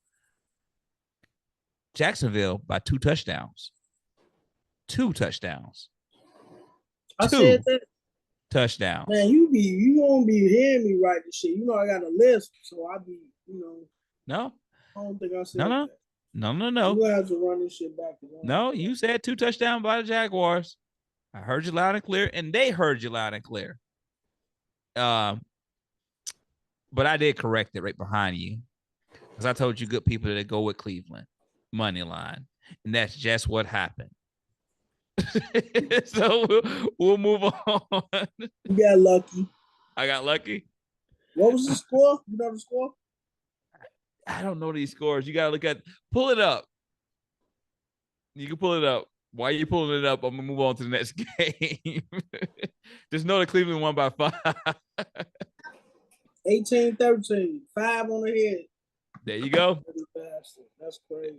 Jacksonville by 2 touchdowns. 2 touchdowns. I said that. Touchdowns. Man, you won't be hearing me write the shit. I got a list, so I be, No. I don't think I said No. that. No. We're gonna have to run this shit back. No, you said 2 touchdowns by the Jaguars. I heard you loud and clear, and they heard you loud and clear. But I did correct it right behind you, because I told you good people that go with Cleveland money line, and that's just what happened. So we'll move on. You got lucky. I got lucky. What was the score? You know the score? I don't know these scores. You gotta pull it up. You can pull it up. While you're pulling it up, I'm gonna move on to the next game. Just know that Cleveland won by 5. 18-13, 5 on the head. There you go. That's crazy.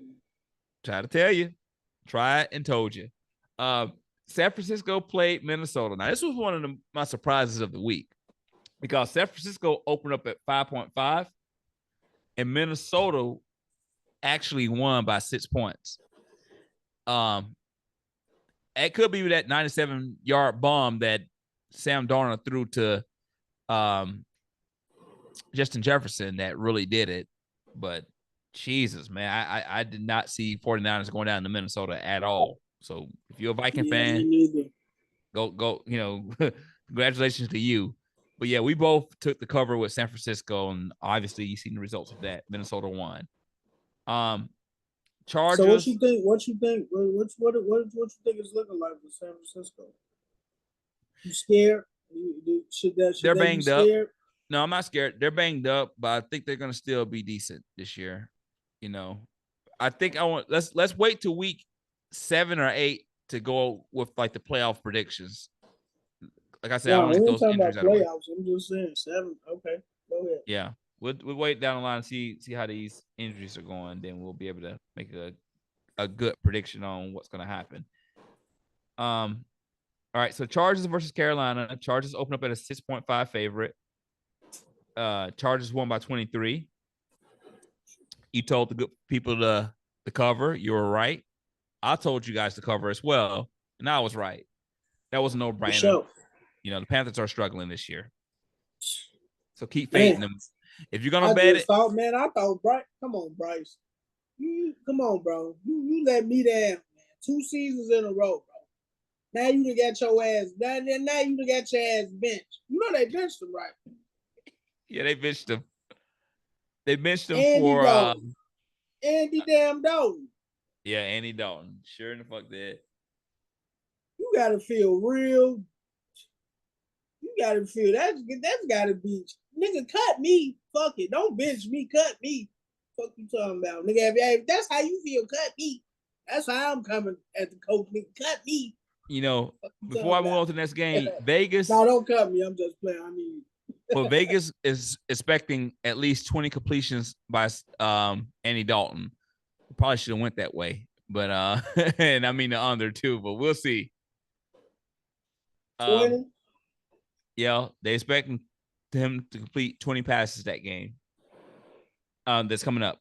Try to tell you. Try it and told you. San Francisco played Minnesota. Now, this was one of my surprises of the week because San Francisco opened up at 5.5 and Minnesota actually won by 6 points. It could be that 97-yard bomb that Sam Darnold threw to Justin Jefferson that really did it. But Jesus, man, I did not see 49ers going down to Minnesota at all. So if you're a Viking fan, go, congratulations to you. But yeah, we both took the cover with San Francisco, and obviously you've seen the results of that. Minnesota won. Chargers. So what you think? What you think it's looking like with San Francisco? You scared? They're banged up. No, I'm not scared. They're banged up, but I think they're gonna still be decent this year. I think let's wait till week 7 or 8 to go with like the playoff predictions. Like I said, I want to get those injuries out of the way. I'm just saying 7. Okay, go ahead. Yeah, we'll wait down the line and see how these injuries are going. Then we'll be able to make a good prediction on what's going to happen. All right, so Chargers versus Carolina. Chargers open up at a 6.5 favorite. Chargers won by 23. You told the good people to cover. You were right. I told you guys to cover as well, and I was right. That was a no-brainer. Sure. The Panthers are struggling this year. So keep fading them. If you're gonna bet it, I thought Bryce. Come on, Bryce. Come on, bro. You let me down, man. 2 seasons in a row, bro. Now you done got your ass. Now you done got your ass benched. You know they benched him, right? Yeah, they benched him. They benched him Andy for Dalton. Andy damn Dalton. Yeah, Andy Dalton. Sure in the fuck did. You gotta feel real. You gotta feel that's gotta be nigga. Cut me. Fuck it. Don't bench me. Cut me. Fuck you talking about, nigga? If that's how you feel, cut me. That's how I'm coming at the coach. Nigga, cut me. Before I move on to the next game, Vegas. No, don't cut me. I'm just playing. I mean. Well, Vegas is expecting at least 20 completions by Andy Dalton. Probably should have went that way, but and I mean the under too, but we'll see. 20? Yeah, they're expecting him to complete 20 passes that game. That's coming up.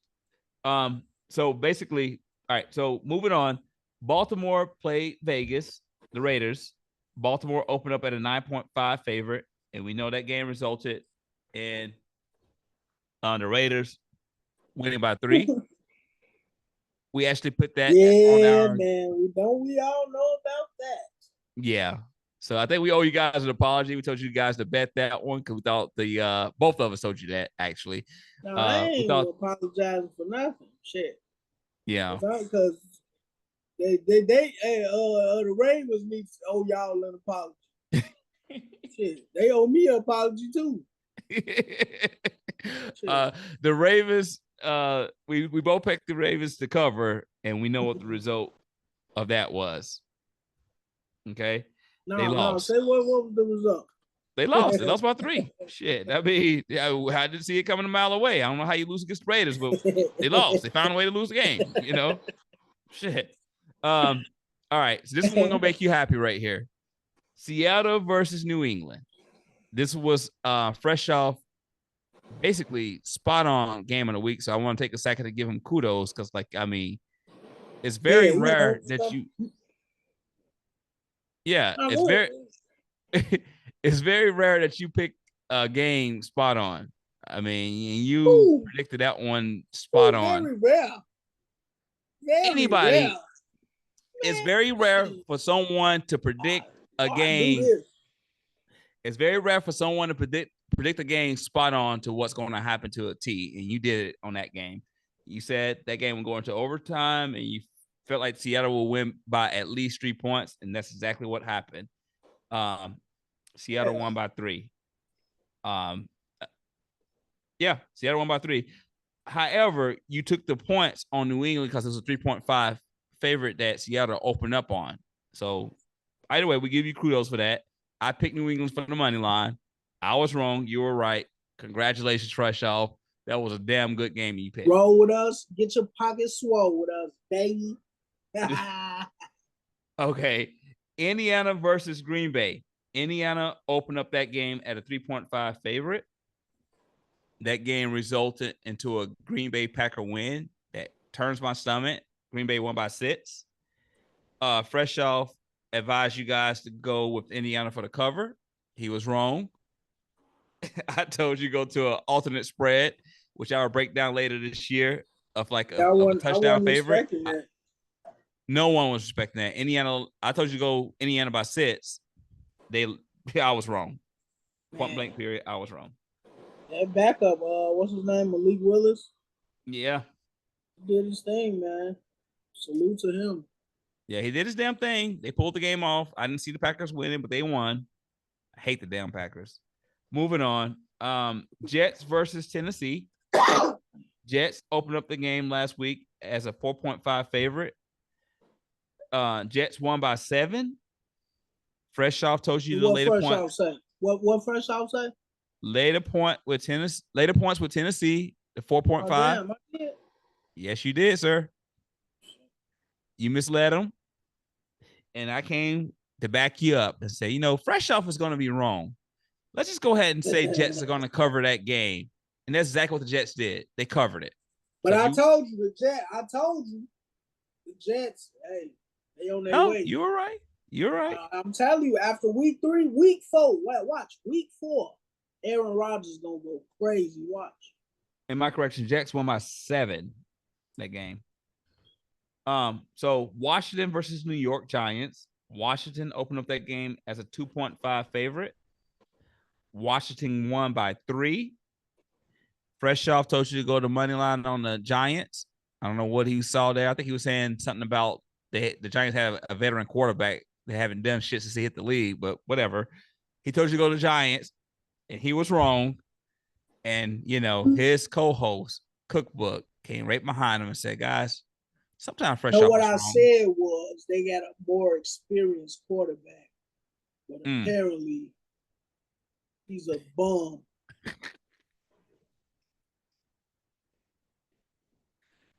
So basically, all right. So moving on, Baltimore played Vegas, the Raiders. Baltimore opened up at a 9.5 favorite. And we know that game resulted in the Raiders winning by 3. We actually put that on our... man. We all know about that. Yeah. So I think we owe you guys an apology. We told you guys to bet that one because we thought both of us told you that, actually. No, I ain't apologizing for nothing. Shit. Yeah. Because the Ravens need to owe y'all an apology. Shit, they owe me an apology too. The Ravens, we both picked the Ravens to cover, and we know what the result of that was. Okay, they lost. Say what was the result? They lost. They lost by 3. Shit, I mean, I didn't see it coming a mile away. I don't know how you lose against the Raiders, but they lost. They found a way to lose the game. Shit. All right, so this is one gonna make you happy right here. Seattle versus New England. This was Freshoph, basically spot on game of the week. So I want to take a second to give him kudos because, it's very rare that you. Yeah, it's very rare that you pick a game spot on. I mean, you predicted that one spot on. Very rare. Anybody. Rare. It's very rare for someone to predict a game. It's very rare for someone to predict a game spot on to what's going to happen to a T, and you did it on that game. You said that game would go into overtime, and you felt like Seattle will win by at least 3 points, and that's exactly what happened. Seattle won by 3. Seattle won by 3. However, you took the points on New England because it was a 3.5 favorite that Seattle opened up on. So either way, we give you kudos for that. I picked New England for the money line. I was wrong. You were right. Congratulations, Freshoph. That was a damn good game you picked. Roll with us. Get your pockets swole with us, baby. Okay. Indiana versus Green Bay. Indiana opened up that game at a 3.5 favorite. That game resulted into a Green Bay Packer win that turns my stomach. Green Bay won by 6. Freshoph advised you guys to go with Indiana for the cover. He was wrong. I told you go to an alternate spread, which I will break down later this year of like a touchdown favorite. No one was respecting that. Indiana, I told you to go Indiana by 6. I was wrong. Point blank period. I was wrong. That backup, what's his name? Malik Willis. Yeah. He did his thing, man. Salute to him. Yeah, he did his damn thing. They pulled the game off. I didn't see the Packers winning, but they won. I hate the damn Packers. Moving on. Jets versus Tennessee. Jets opened up the game last week as a 4.5 favorite. Jets won by 7. Freshoph told you to lay the point. What Freshoph say? Later points with Tennessee. The 4.5. Damn, I did. Yes, you did, sir. You misled him. And I came to back you up and say, Freshoph is going to be wrong. Let's just go ahead and say Jets are going to cover that game. And that's exactly what the Jets did. They covered it. But I told you the Jets, hey, they on their way. You were right. You're right. I'm telling you, after week 3, week 4, watch, week 4, Aaron Rodgers is going to go crazy. Watch. In my correction, Jets won by 7 that game. So Washington versus New York Giants. Washington opened up that game as a 2.5 favorite. Washington won by 3. Freshoph told you to go to money line on the Giants. I don't know what he saw there. I think he was saying something about the Giants have a veteran quarterback. They haven't done shit since he hit the league, but whatever. He told you to go to Giants, and he was wrong. And, his co-host, Cookbook, came right behind him and said, guys, sometimes Freshoph what I said was they got a more experienced quarterback. But apparently, he's a bum.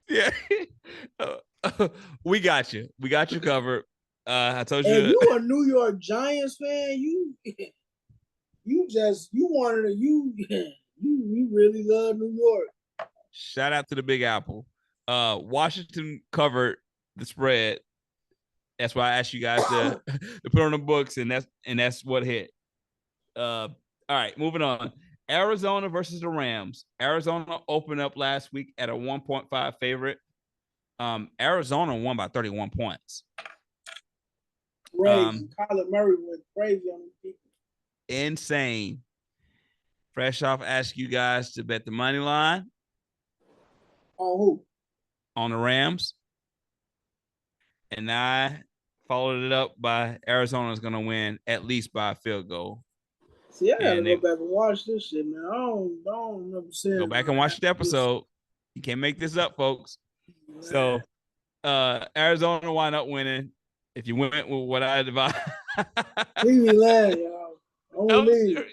Yeah. We got you. We got you covered. I told you. Hey, you a New York Giants fan? You really love New York. Shout out to the Big Apple. Washington covered the spread. That's why I asked you guys to put on the books, and that's what hit. All right, moving on. Arizona versus the Rams. Arizona opened up last week at a 1.5 favorite. Arizona won by 31 points. Crazy. Kyler Murray went crazy on these people. Insane. Freshoph asked you guys to bet the money line. On who? On the Rams. And I followed it up by Arizona's going to win at least by a field goal. See, I gotta go back and watch this shit, man. I don't remember seeing. Go back and watch the episode. You can't make this up, folks. Man. So, Arizona wound up winning. If you went with what I advised, leave me laugh, y'all. Don't leave.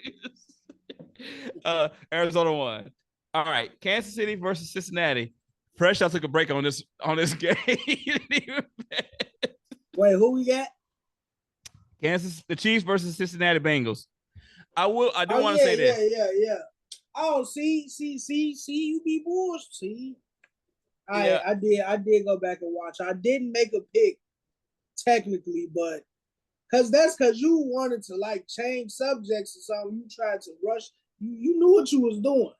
Arizona won. All right, Kansas City versus Cincinnati. Freshoph took a break on this game. Wait, who we got? The Chiefs versus Cincinnati Bengals. I do want to say this. Yeah. Oh, see, you be bullshit. See, I did go back and watch. I didn't make a pick technically, but because you wanted to like change subjects or something. You tried to rush. You knew what you was doing.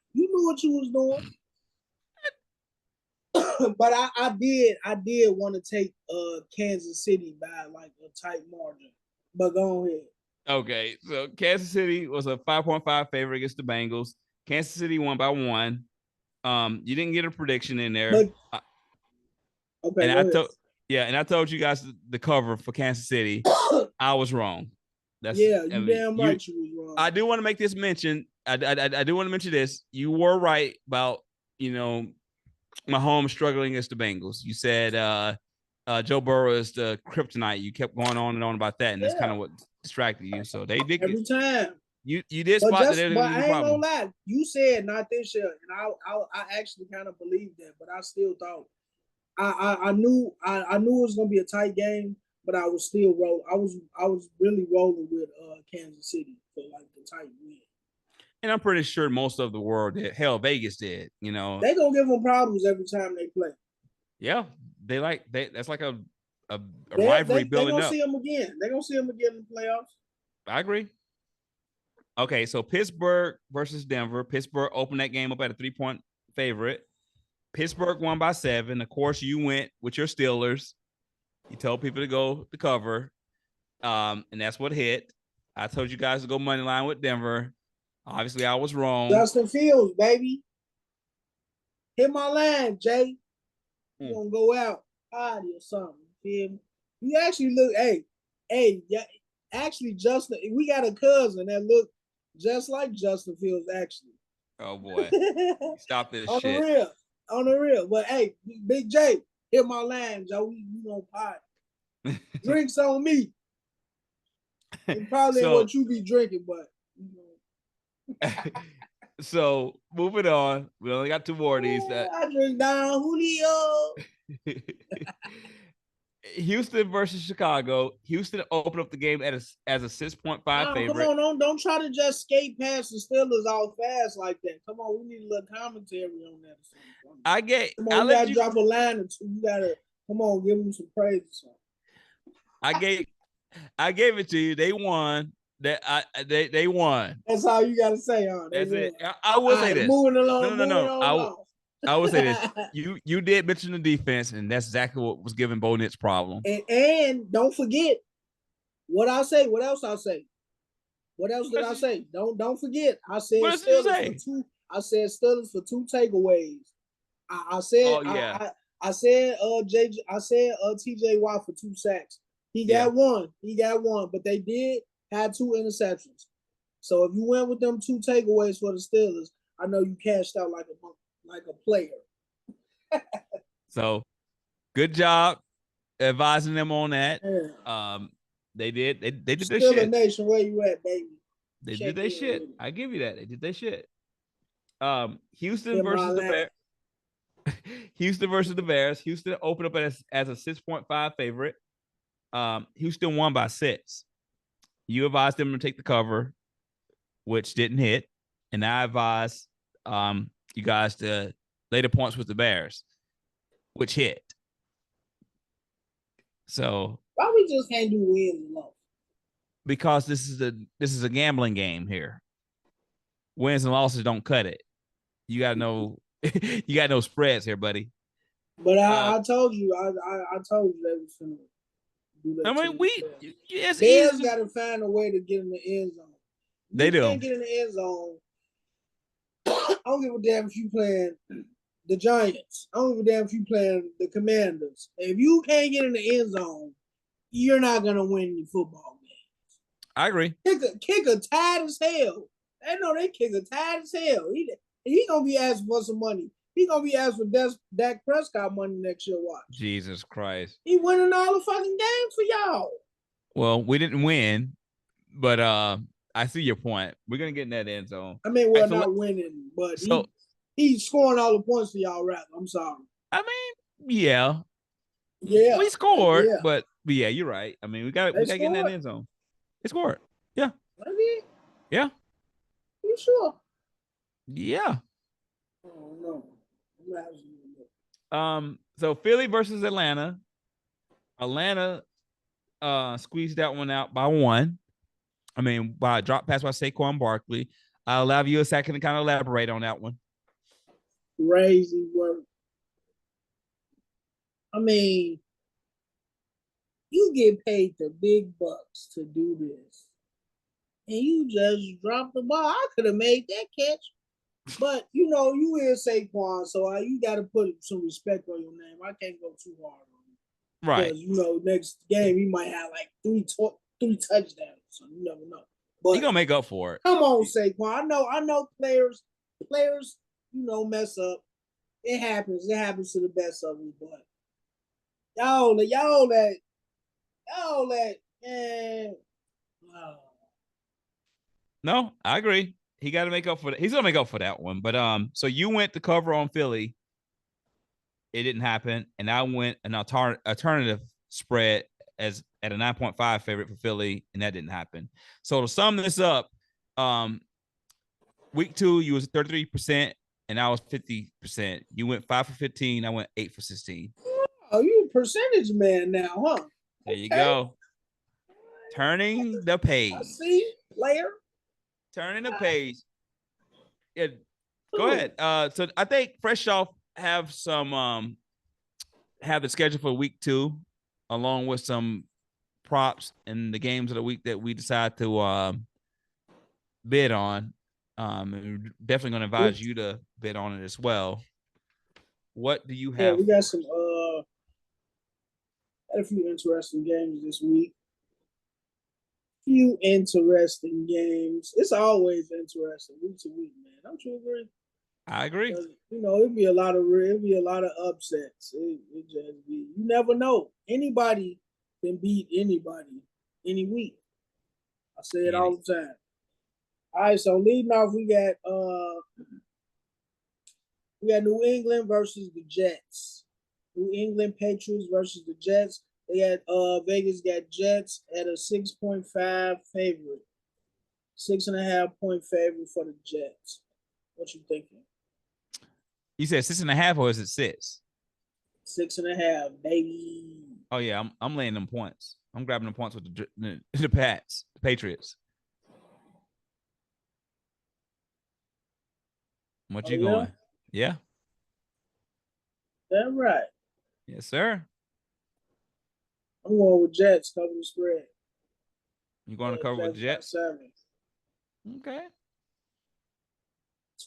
But I did want to take Kansas City by like a tight margin. But go ahead. Okay, so Kansas City was a 5.5 favorite against the Bengals. Kansas City won by 1. You didn't get a prediction in there. But, okay, and I told you guys the cover for Kansas City. I was wrong. Damn right you was wrong. I do want to make this mention. I do want to mention this. You were right about Mahomes struggling against the Bengals. You said Joe Burrow is the kryptonite. You kept going on and on about that, and that's kind of what distracted you. So they did every time. You did spot that. But I ain't gonna lie. You said not this year, and I actually kind of believed that, but I still thought I knew it was gonna be a tight game. but I was still roll. I was really rolling with Kansas City for like the tight win. And I'm pretty sure most of the world did. Hell, Vegas did. You know, they gonna give them problems every time they play. Yeah, that's like a rivalry building They're gonna up. see them again. They're gonna see them again in the playoffs. I agree. Okay, so Pittsburgh versus Denver. Pittsburgh opened that game up at a 3-point favorite. Pittsburgh won by 7. Of course, you went with your Steelers. You told people to go to cover, and that's what hit. I told you guys to go money line with Denver. Obviously, I was wrong. Justin Fields, baby. Hit my line, Jay. You gonna go out party or something. You actually look, hey, yeah. Actually, Justin, we got a cousin that look just like Justin Fields, actually. Oh boy. Stop this on shit. On the real. But hey, Big J, hit my line, Joe. We gonna party. Drinks on me. It probably ain't what you be drinking, but you know. So moving on, we only got 2 more of these. I drink down Julio. Houston versus Chicago. Houston opened up the game as a 6.5 favorite. Come on, don't try to just skate past the Steelers all fast like that. Come on, we need a little commentary on that. Come on, you gotta drop a line or two. You gotta come on, give them some praise or something. I gave it to you. They won. They won. That's all you gotta say, huh? That's it. I will say this. Moving along. No. I will say this. You did mention the defense, and that's exactly what was giving Bo Nix problem. And don't forget what I say. What else I say? What else did I say? Don't forget. I said Steelers for 2. I said Steelers for 2 takeaways. I said. Oh yeah. I said TJ Watt for 2 sacks. He got one. But they did have 2 interceptions. So if you went with them 2 takeaways for the Steelers, I know you cashed out like a player. So good job advising them on that. Yeah. They did their shit. Steelers Nation, where you at, baby? They did their shit. I give you that. They did their shit. Houston versus the Bears. Houston versus the Bears. Houston opened up as a 6.5 favorite. Houston won by 6. You advised them to take the cover, which didn't hit, and I advised you guys to lay the points with the Bears, which hit. So why we just can't do wins and losses? Because this is a gambling game here. Wins and losses don't cut it. You gotta know you got no spreads here, buddy. But I told you, I told you they was gonna do that. I mean, Bears got to find a way to get in the end zone. They do. Can't get in the end zone. I don't give a damn if you playing the Giants. I don't give a damn if you playing the Commanders. If you can't get in the end zone, you're not gonna win your football games. I agree. Kicker tired as hell. I know they kicker tired as hell. He gonna be asking for some money. He gonna be asking for Dak Prescott money next year. Watch. Jesus Christ. He winning all the fucking games for y'all. Well, we didn't win, but I see your point. We're gonna get in that end zone. I mean, not winning, but he's scoring all the points for y'all. Rather, I'm sorry. I mean, yeah, we scored, but yeah, you're right. I mean, we got to get in that end zone. They scored. Yeah. Maybe. Yeah. You sure? Yeah. Oh no. So Philly versus Atlanta. Atlanta squeezed that one out by 1. I mean, by a drop pass by Saquon Barkley. I'll allow you a second to kind of elaborate on that one. Crazy work. I mean, you get paid the big bucks to do this, and you just drop the ball. I could have made that catch, but you know, you is Saquon, so you got to put some respect on your name. I can't go too hard on him. Right. Because, you know, next game he might have like 3 touchdowns. So you never know. But he gonna make up for it. Come on, Saquon. I know players, you know, mess up. It happens. It happens to the best of us. But y'all that, man. No, I agree. He got to make up for that. He's gonna make up for that one. But so you went to cover on Philly. It didn't happen, and I went an alternative spread as at a 9.5 favorite for Philly, and that didn't happen. So to sum this up, week 2 you was 33%, and I was 50%. You went 5 for 15. I went 8 for 16. Oh, you a percentage man now, huh? There you go. Turning the page. I see, player. Turning the page. Yeah, go ahead. So I think Freshoph have some have the schedule for week 2, along with some props and the games of the week that we decide to bid on. And definitely going to advise you to bid on it as well. What do you have? Yeah, we got some had a few interesting games this week. Few interesting games. It's always interesting week to week, man. Don't you agree? I agree. You know, it'd be a lot of upsets. It just be, you never know. Anybody can beat anybody any week. I say it all the time. All right, so leading off, we got New England versus the Jets. New England Patriots versus the Jets. They had Vegas got Jets at a 6.5 favorite. 6.5 point favorite for the Jets. What you thinking? You said 6.5, or is it 6? 6.5, baby. Oh yeah, I'm laying them points. I'm grabbing the points with the Pats, the Patriots. What you going? Yeah. That's right. Yes, sir. I'm going with Jets cover the spread. You going to cover with Jets? 7. Okay.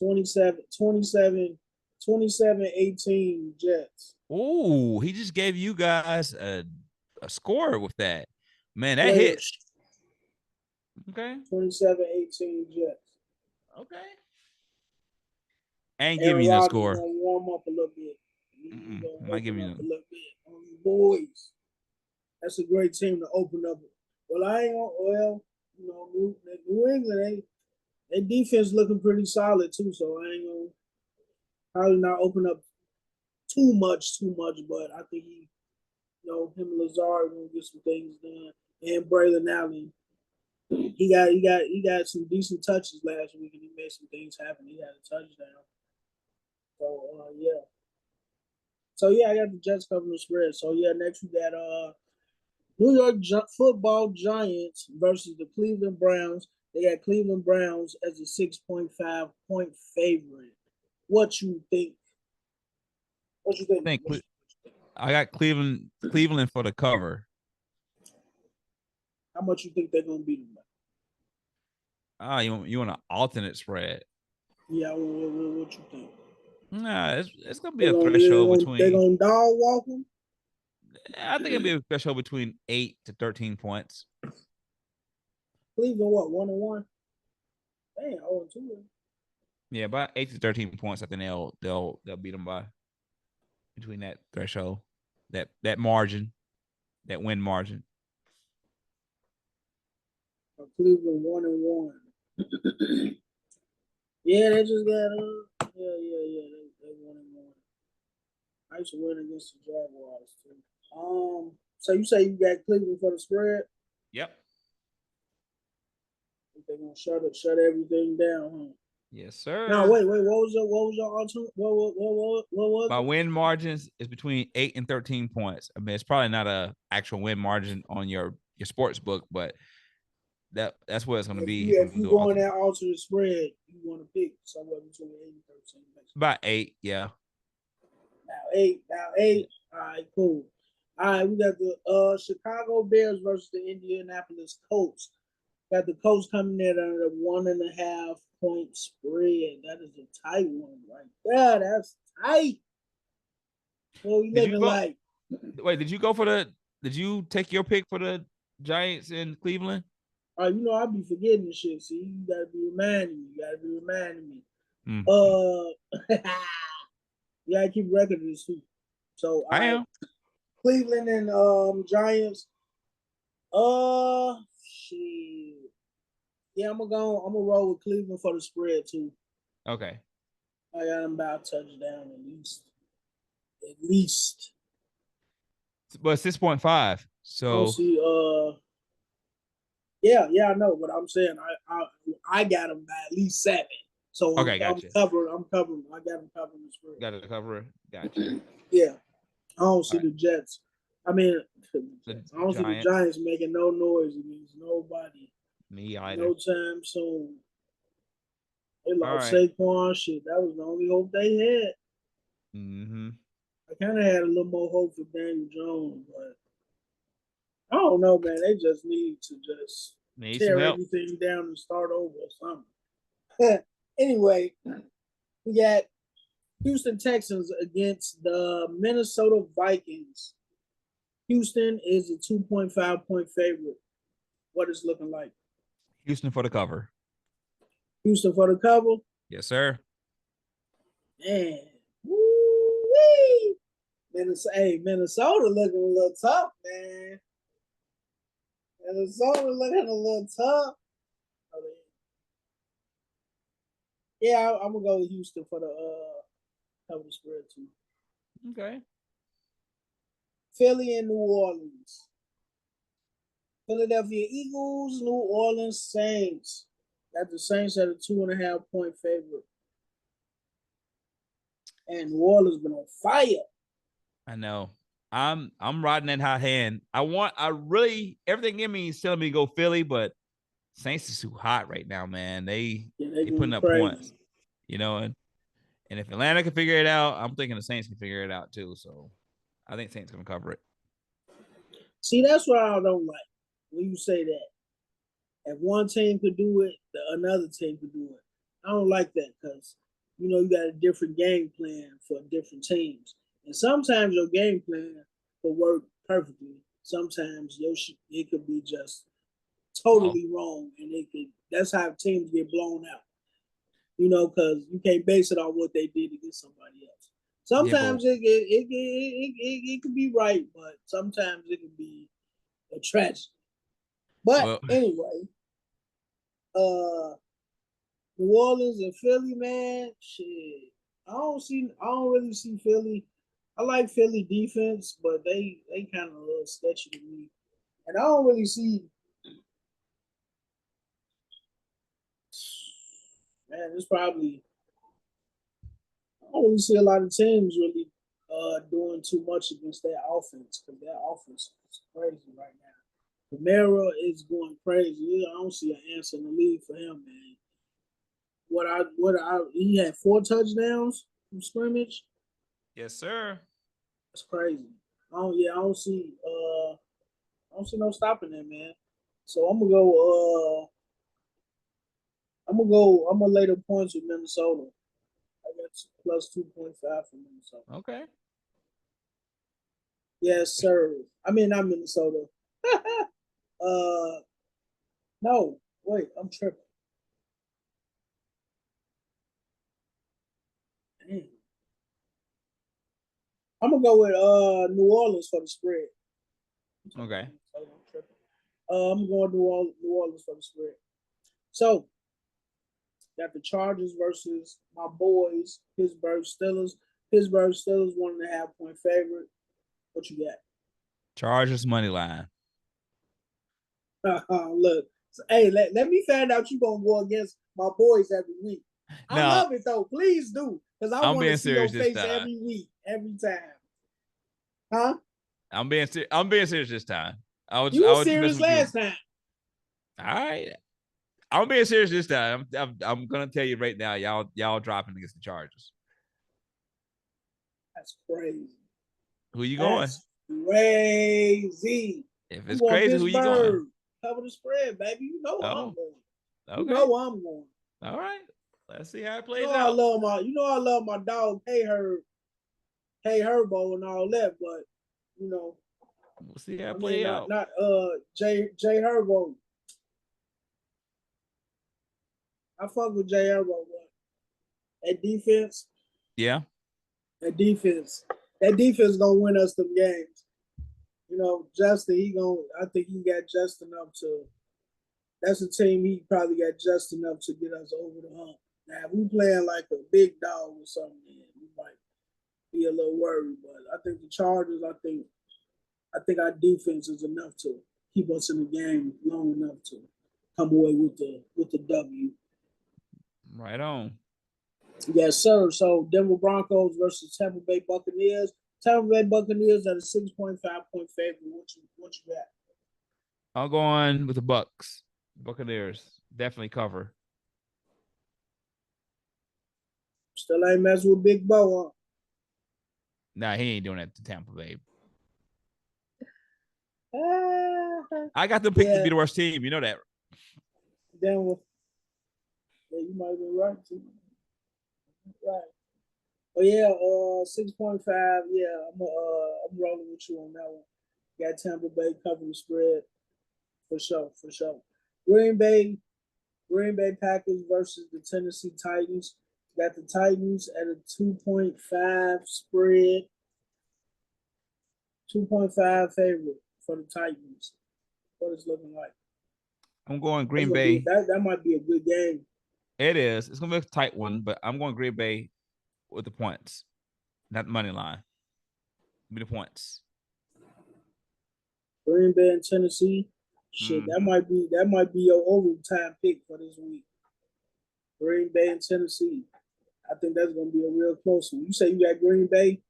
27-18 Jets. Ooh, he just gave you guys a score with that. Man, that hits. Okay. 27-18 Jets. Okay. I ain't giving you no score. Gonna warm up a little bit. I'm not giving you a little bit on the boys. That's a great team to open up. Well, I ain't. Well, you know, New England, their defense looking pretty solid too. So I ain't gonna probably not open up too much. But I think him and Lazard gonna get some things done. And Braylon Allen, he got some decent touches last week, and he made some things happen. He had a touchdown. So yeah. So yeah, I got the Jets covering the spread. So yeah, next we got New York Football Giants versus the Cleveland Browns. They got Cleveland Browns as a 6.5 point favorite. What you think? I got Cleveland for the cover. How much you think they're gonna beat them by? You want an alternate spread? Yeah, what you think? Nah, it's gonna be a threshold between. They're gonna dog walk them. I think it'll be a threshold between 8 to 13 points. Cleveland, what, 1-1? Damn, 0-2. Yeah, about 8 to 13 points. I think they'll beat them by between that threshold, that margin, that win margin. Cleveland 1-1. Yeah, they just got yeah. They 1-1. I used to win against the Jaguars too. So you say you got Cleveland for the spread? Yep. They're gonna shut everything down, huh? Yes, sir. No, wait. What was your alternate? What was my win margins is between 8 and 13 points. I mean, it's probably not a actual win margin on your sports book, but that's what it's going to be. If you go on that alternate spread, you want to pick somewhere between 8 and 13. About 8, yeah. Now 8. All right, cool. All right, we got the Chicago Bears versus the Indianapolis Colts. Got the Colts coming in under the 1.5 point spread. That is a tight one right there. That's tight. What you looking like? Wait, did you take your pick for the Giants in Cleveland? I be forgetting the shit. See, you gotta be reminding me. Mm. You gotta keep record of this too. So I am. Cleveland and Giants. Shit. Yeah, I'm gonna roll with Cleveland for the spread too. Okay. I got them about touchdown at least. but 6.5. I So don't see. Yeah, I know, but I'm saying I got them by at least 7. So okay, I'm gotcha. covering. I got them covering the spread. Got to cover it. Gotcha. Yeah, I don't see All right. the Jets. I mean, The I don't see the Giants. Giants making no noise against nobody Me either. no time soon. They All lost right. Saquon. Shit, that was the only hope they had. Mm-hmm. I kind of had a little more hope for Daniel Jones, but I don't know, man. They just need to just Need some tear help. everything down and start over or something. Anyway, we got Houston Texans against the Minnesota Vikings. Houston is a 2.5 point favorite. What is looking like? Houston for the cover. Houston for the cover. Yes, sir. Man, woo-wee. Minnesota looking a little tough, man. Minnesota looking a little tough. Yeah, I'm gonna go with Houston for the cover spread too. Okay. Philly and New Orleans. Philadelphia Eagles, New Orleans Saints. Got the Saints at a 2.5 point favorite. And New Orleans been on fire. I know. I'm riding that hot hand. Everything in me is telling me to go Philly, but Saints is too hot right now, man. They putting up crazy. points, and if Atlanta can figure it out, I'm thinking the Saints can figure it out too. So I think Saints gonna cover it. See, that's what I don't like when you say that. If one team could do it, another team could do it. I don't like that because you got a different game plan for different teams, and sometimes your game plan will work perfectly. Sometimes it could be just totally wrong, and that's how teams get blown out. Because you can't base it on what they did against somebody else. Sometimes it could be right, but sometimes it could be a tragedy. But anyway, New Orleans and Philly, man, shit. I don't really see Philly. I like Philly defense, but they kind of a little sketchy to me. And I don't really see, man, I don't really see a lot of teams really doing too much against their offense because their offense is crazy right now. Kamara is going crazy. I don't see an answer in the league for him, man. He had 4 touchdowns from scrimmage. Yes, sir. That's crazy. I don't see no stopping that, man. So I'm gonna lay the points with Minnesota. I got plus 2.5 for Minnesota. Okay. Yes, sir. I mean, not Minnesota. No, wait, I'm tripping. Damn. I'm gonna go with New Orleans for the spread. Okay. I'm going New Orleans for the spread. So got the Chargers versus my boys, Pittsburgh Steelers. Pittsburgh Steelers 1.5 point favorite. What you got? Chargers money line. Look, hey, let me find out you gonna go against my boys every week. I love it though. Please do, because I want to see your face every week, every time. Huh? I'm being serious this time. You were serious last time. All right. I'm being serious this time. I'm gonna tell you right now, y'all dropping against the Chargers. That's crazy. Who you going? Crazy. If it's crazy, who you going? Cover the spread, baby. You know where I'm going. Okay. You know where I'm going. All right. Let's see how it plays out. I love my dog, Hey Herbo and all that, but we'll see how it plays out. Not Jay Herbo. I fuck with Jay Herbo, but that defense. Yeah. That defense gonna win us some games. Justin, I think he got just enough to. That's a team he probably got just enough to get us over the hump. Now, if we playing like a big dog or something, we might be a little worried. But I think the Chargers, I think our defense is enough to keep us in the game long enough to come away with the W. Right on. Yes, sir. So Denver Broncos versus Tampa Bay Buccaneers. Tampa Bay Buccaneers at a 6.5 point favorite. What you got? I'm going with the Bucks. Buccaneers definitely cover. Still ain't messing with Big Bo, huh? Nah, he ain't doing that to Tampa Bay. I got them picked to be the worst team. You know that. Denver. Yeah, you might be right too. Right. Oh yeah, 6.5. Yeah, I'm rolling with you on that one. Got Tampa Bay covering the spread for sure. Green Bay Packers versus the Tennessee Titans. Got the Titans at a 2.5 spread. 2.5 favorite for the Titans. What it's looking like. I'm going Green Bay. That might be a good game. It is. It's gonna be a tight one, but I'm going Green Bay with the points, not the money line. Give me the points. Green Bay and Tennessee. Shit, that might be your overtime pick for this week. Green Bay and Tennessee. I think that's gonna be a real close one. You say you got Green Bay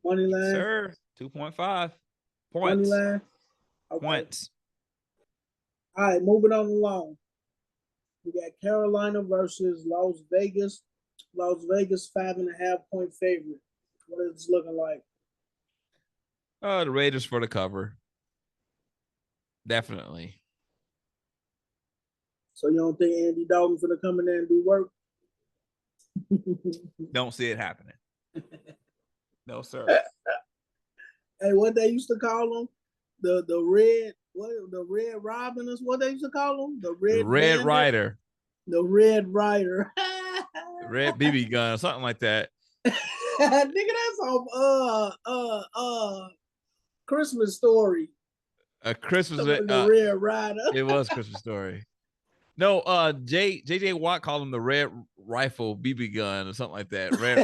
money line? Yes, sir. 2.5 points. Money line. Okay. Points. All right, moving on along. We got Carolina versus Las Vegas. Las Vegas 5.5 point favorite. What is it looking like? The Raiders for the cover. Definitely. So you don't think Andy Dalton's gonna come in there and do work? Don't see it happening. No, sir. Hey, what they used to call him? The Red Robin is what they used to call him? The Red Rider. The Red Rider. Red BB gun, something like that. Nigga, that's on Christmas Story. A Christmas the Red Rider. It was Christmas Story. No, JJ Watt called him the Red Rifle BB gun or something like that. Right.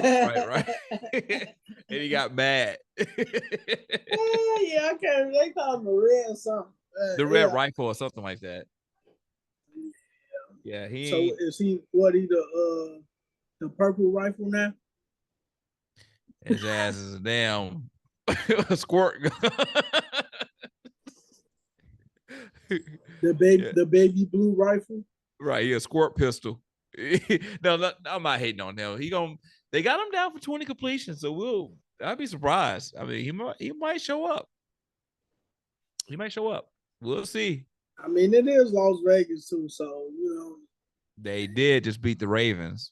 And he got mad. Yeah, I can't. They call him the Red something. The Red Rifle or something like that. Yeah, he. So is he the purple rifle now? His ass is a damn squirt gun. The baby blue rifle. Right, he a squirt pistol. No, I'm not hating on him. They got him down for 20 completions, so I'd be surprised. I mean, he might show up. He might show up. We'll see. I mean, it is Las Vegas too, so they did just beat the Ravens.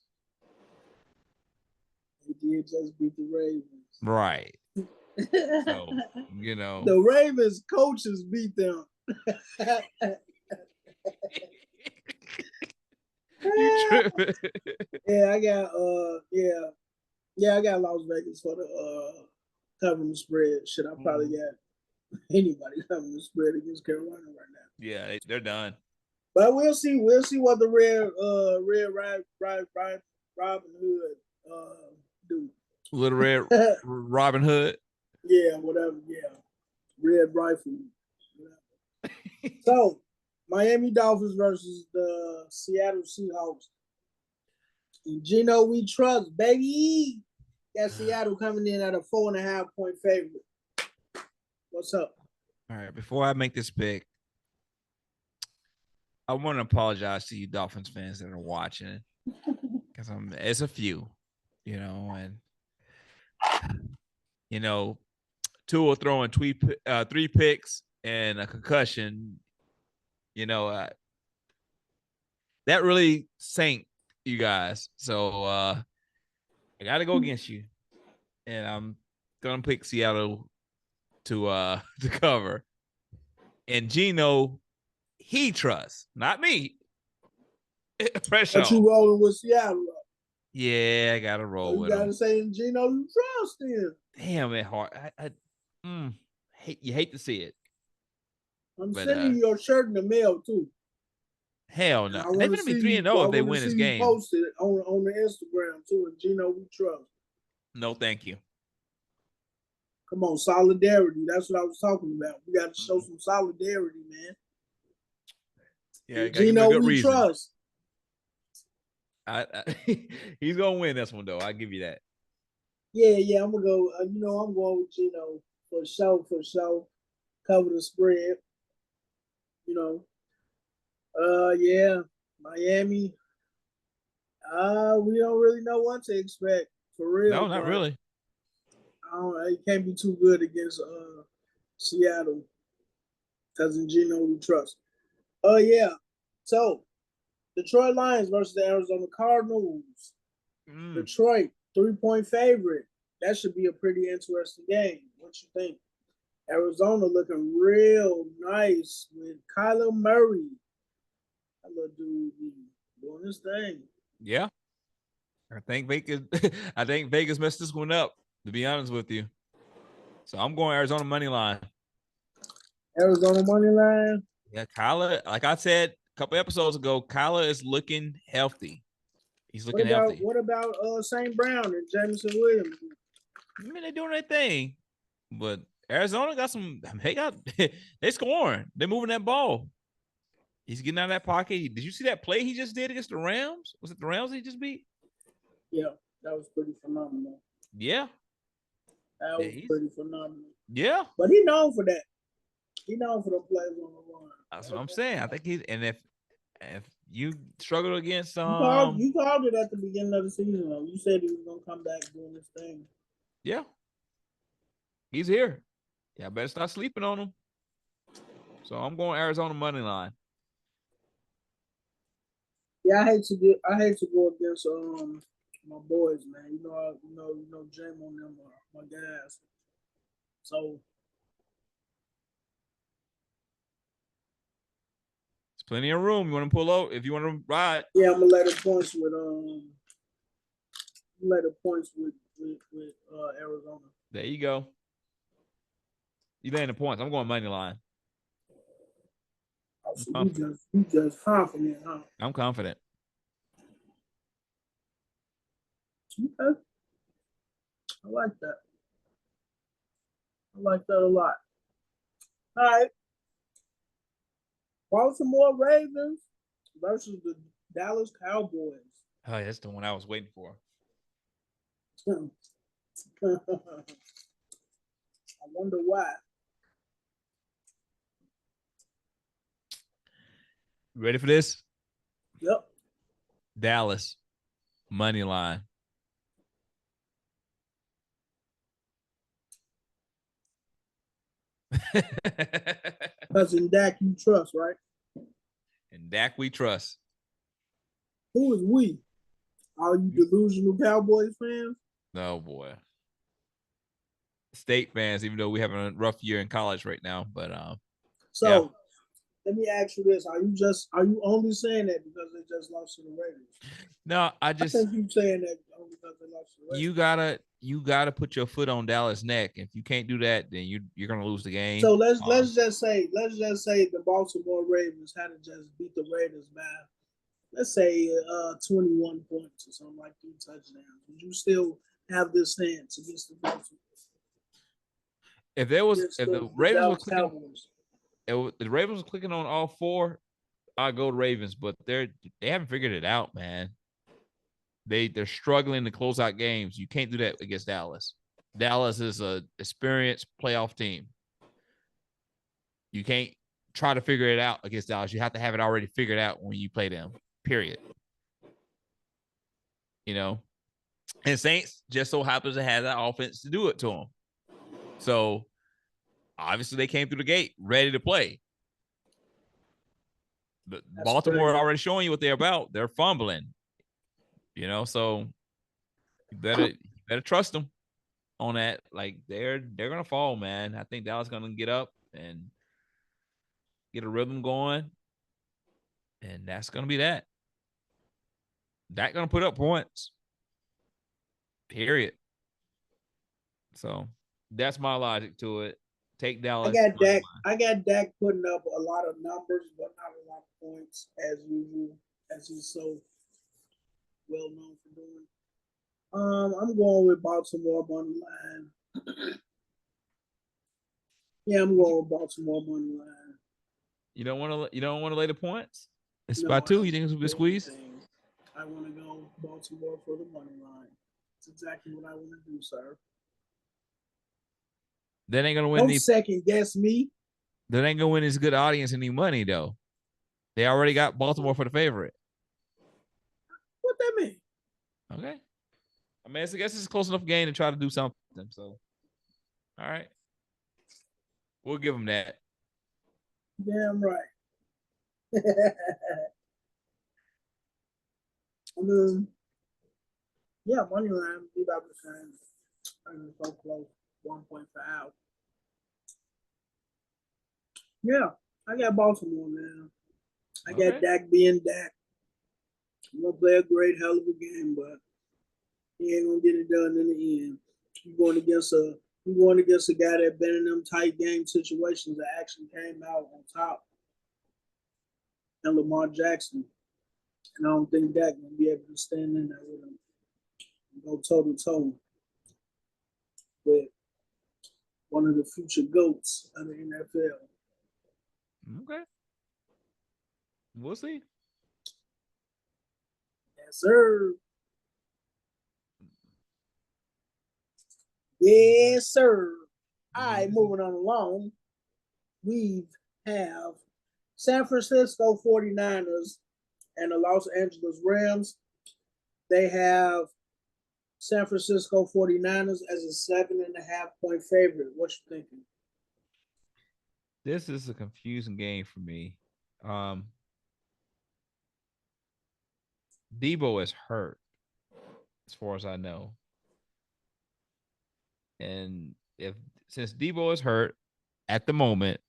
They did just beat the Ravens. Right. So, the Ravens coaches beat them. Yeah, I got I got Las Vegas for the covering the spread. Shit, I probably got anybody covering the spread against Carolina right now. Yeah, they're done. But we'll see what the Red Robin Hood do. Little Red Robin Hood. Yeah, whatever. Yeah, Red Rifle. So, Miami Dolphins versus the Seattle Seahawks. And Geno, we trust, baby. Got Seattle coming in at a 4.5 point favorite. What's up? All right, before I make this pick, I want to apologize to you Dolphins fans that are watching, because it's a few, and Tua throwing 3 picks and a concussion, that really sank you guys. So I got to go against you, and I'm gonna pick Seattle to cover. And Geno, he trusts, not me. Freshoph. But you rolling with Seattle? Yeah, I gotta roll with him. You gotta say, Geno, you trust him. Damn it, hard. You hate to see it. I'm sending you your shirt in the mail too. Hell no. They're gonna be 3-0 if they win this game. Posted it on the Instagram too, and Geno, we trust. No, thank you. Come on, solidarity. That's what I was talking about. We got to show some solidarity, man. Yeah, Gino, we reason. trust. He's gonna win this one though. I'll give you that. Yeah, I'm gonna go. I'm going with Gino for sure. Cover the spread. Yeah, Miami. We don't really know what to expect for real. No, not really. It can't be too good against Seattle because in Gino we trust. Yeah. So Detroit Lions versus the Arizona Cardinals. Detroit 3-point favorite. That should be a pretty interesting game. What you think? Arizona looking real nice with Kyler Murray. That little dude doing his thing. Yeah. I think Vegas messed this one up, to be honest with you. So I'm going Arizona money line. Arizona money line. Yeah, Kyler, like I said a couple episodes ago, Kyler is looking healthy. He's looking healthy. What about St. Brown and Jameson Williams? I mean, they're doing their thing, but Arizona got some. They scoring. They're moving that ball. He's getting out of that pocket. Did you see that play he just did against the Rams? Was it the Rams he just beat? Yeah, that was pretty phenomenal. Yeah, that was pretty phenomenal. Yeah, but he known for that. He known for the plays on the run. That's what I'm saying. I think if you struggle against you called it at the beginning of the season, though. You said he was gonna come back doing this thing. Yeah, he's here. Yeah, I better start sleeping on him. So I'm going Arizona money line. Yeah, I hate to go against my boys, man. You know, Jam on them, my guys. So there's plenty of room. You want to pull out if you want to ride? Yeah, I'm gonna let the points with Arizona. There you go. You laying the points. I'm going money line. Oh, so you just confident, huh? I'm confident. Okay. I like that. I like that a lot. All right. Baltimore Ravens versus the Dallas Cowboys. Oh, that's the one I was waiting for. I wonder why. Ready for this? Yep. Dallas money line. Because in Dak you trust, right? In Dak we trust. Who is we? Are you delusional Cowboys fans? No, boy. State fans, even though we're having a rough year in college right now. But so let me ask you this. Are you only saying that because they just lost to the Raiders? No, I think you saying that only because they lost to the Raiders. You gotta put your foot on Dallas' neck. If you can't do that, then you're gonna lose the game. So let's just say the Baltimore Ravens had to just beat the Raiders by, let's say 21 points or something, like 3 touchdowns. Would you still have this stance against the Baltimore? If the Ravens were clicking on all 4, I'd go Ravens, but they haven't figured it out, man. They're struggling to close out games. You can't do that against Dallas. Dallas is a experienced playoff team. You can't try to figure it out against Dallas. You have to have it already figured out when you play them, period. You know? And Saints just so happens to have that offense to do it to them. So, obviously, they came through the gate ready to play. But Baltimore already showing you what they're about. They're fumbling. You know, so you better trust them on that. Like they're gonna fall, man. I think Dallas gonna get up and get a rhythm going, and that's gonna be that. Dak gonna put up points. Period. So that's my logic to it. Take Dallas. I got Dak putting up a lot of numbers, but not a lot of points as usual, as he's so well known for doing. I'm going with Baltimore money line. Yeah, I'm going with Baltimore money line. You don't want to lay the points? It's No, by I 2. don't You think it's gonna be do squeezed? anything. I want to go Baltimore for the money line. That's exactly what I want to do, sir. That ain't gonna win Don't second guess me. That ain't gonna win his good audience any money though. They already got Baltimore for the favorite. What that mean? Okay. I mean, I guess it's a close enough game to try to do something. So, all right, we'll give him that. Damn right. I mean, yeah, money line be about the same. I'm so close, 1.5. Yeah, I got Baltimore, man. I got Dak being Dak. He's gonna play a great hell of a game, but he ain't gonna get it done in the end. You're going against a guy that been in them tight game situations that actually came out on top. And Lamar Jackson. And I don't think Dak gonna be able to stand in there with him and go toe to toe with one of the future GOATs of the NFL. Okay. We'll see. Yes, sir. Yes, sir. All right, moving on along. We have San Francisco 49ers and the Los Angeles Rams. They have San Francisco 49ers as a 7.5-point favorite. What you thinking? This is a confusing game for me. Debo is hurt, as far as I know. And since Debo is hurt at the moment,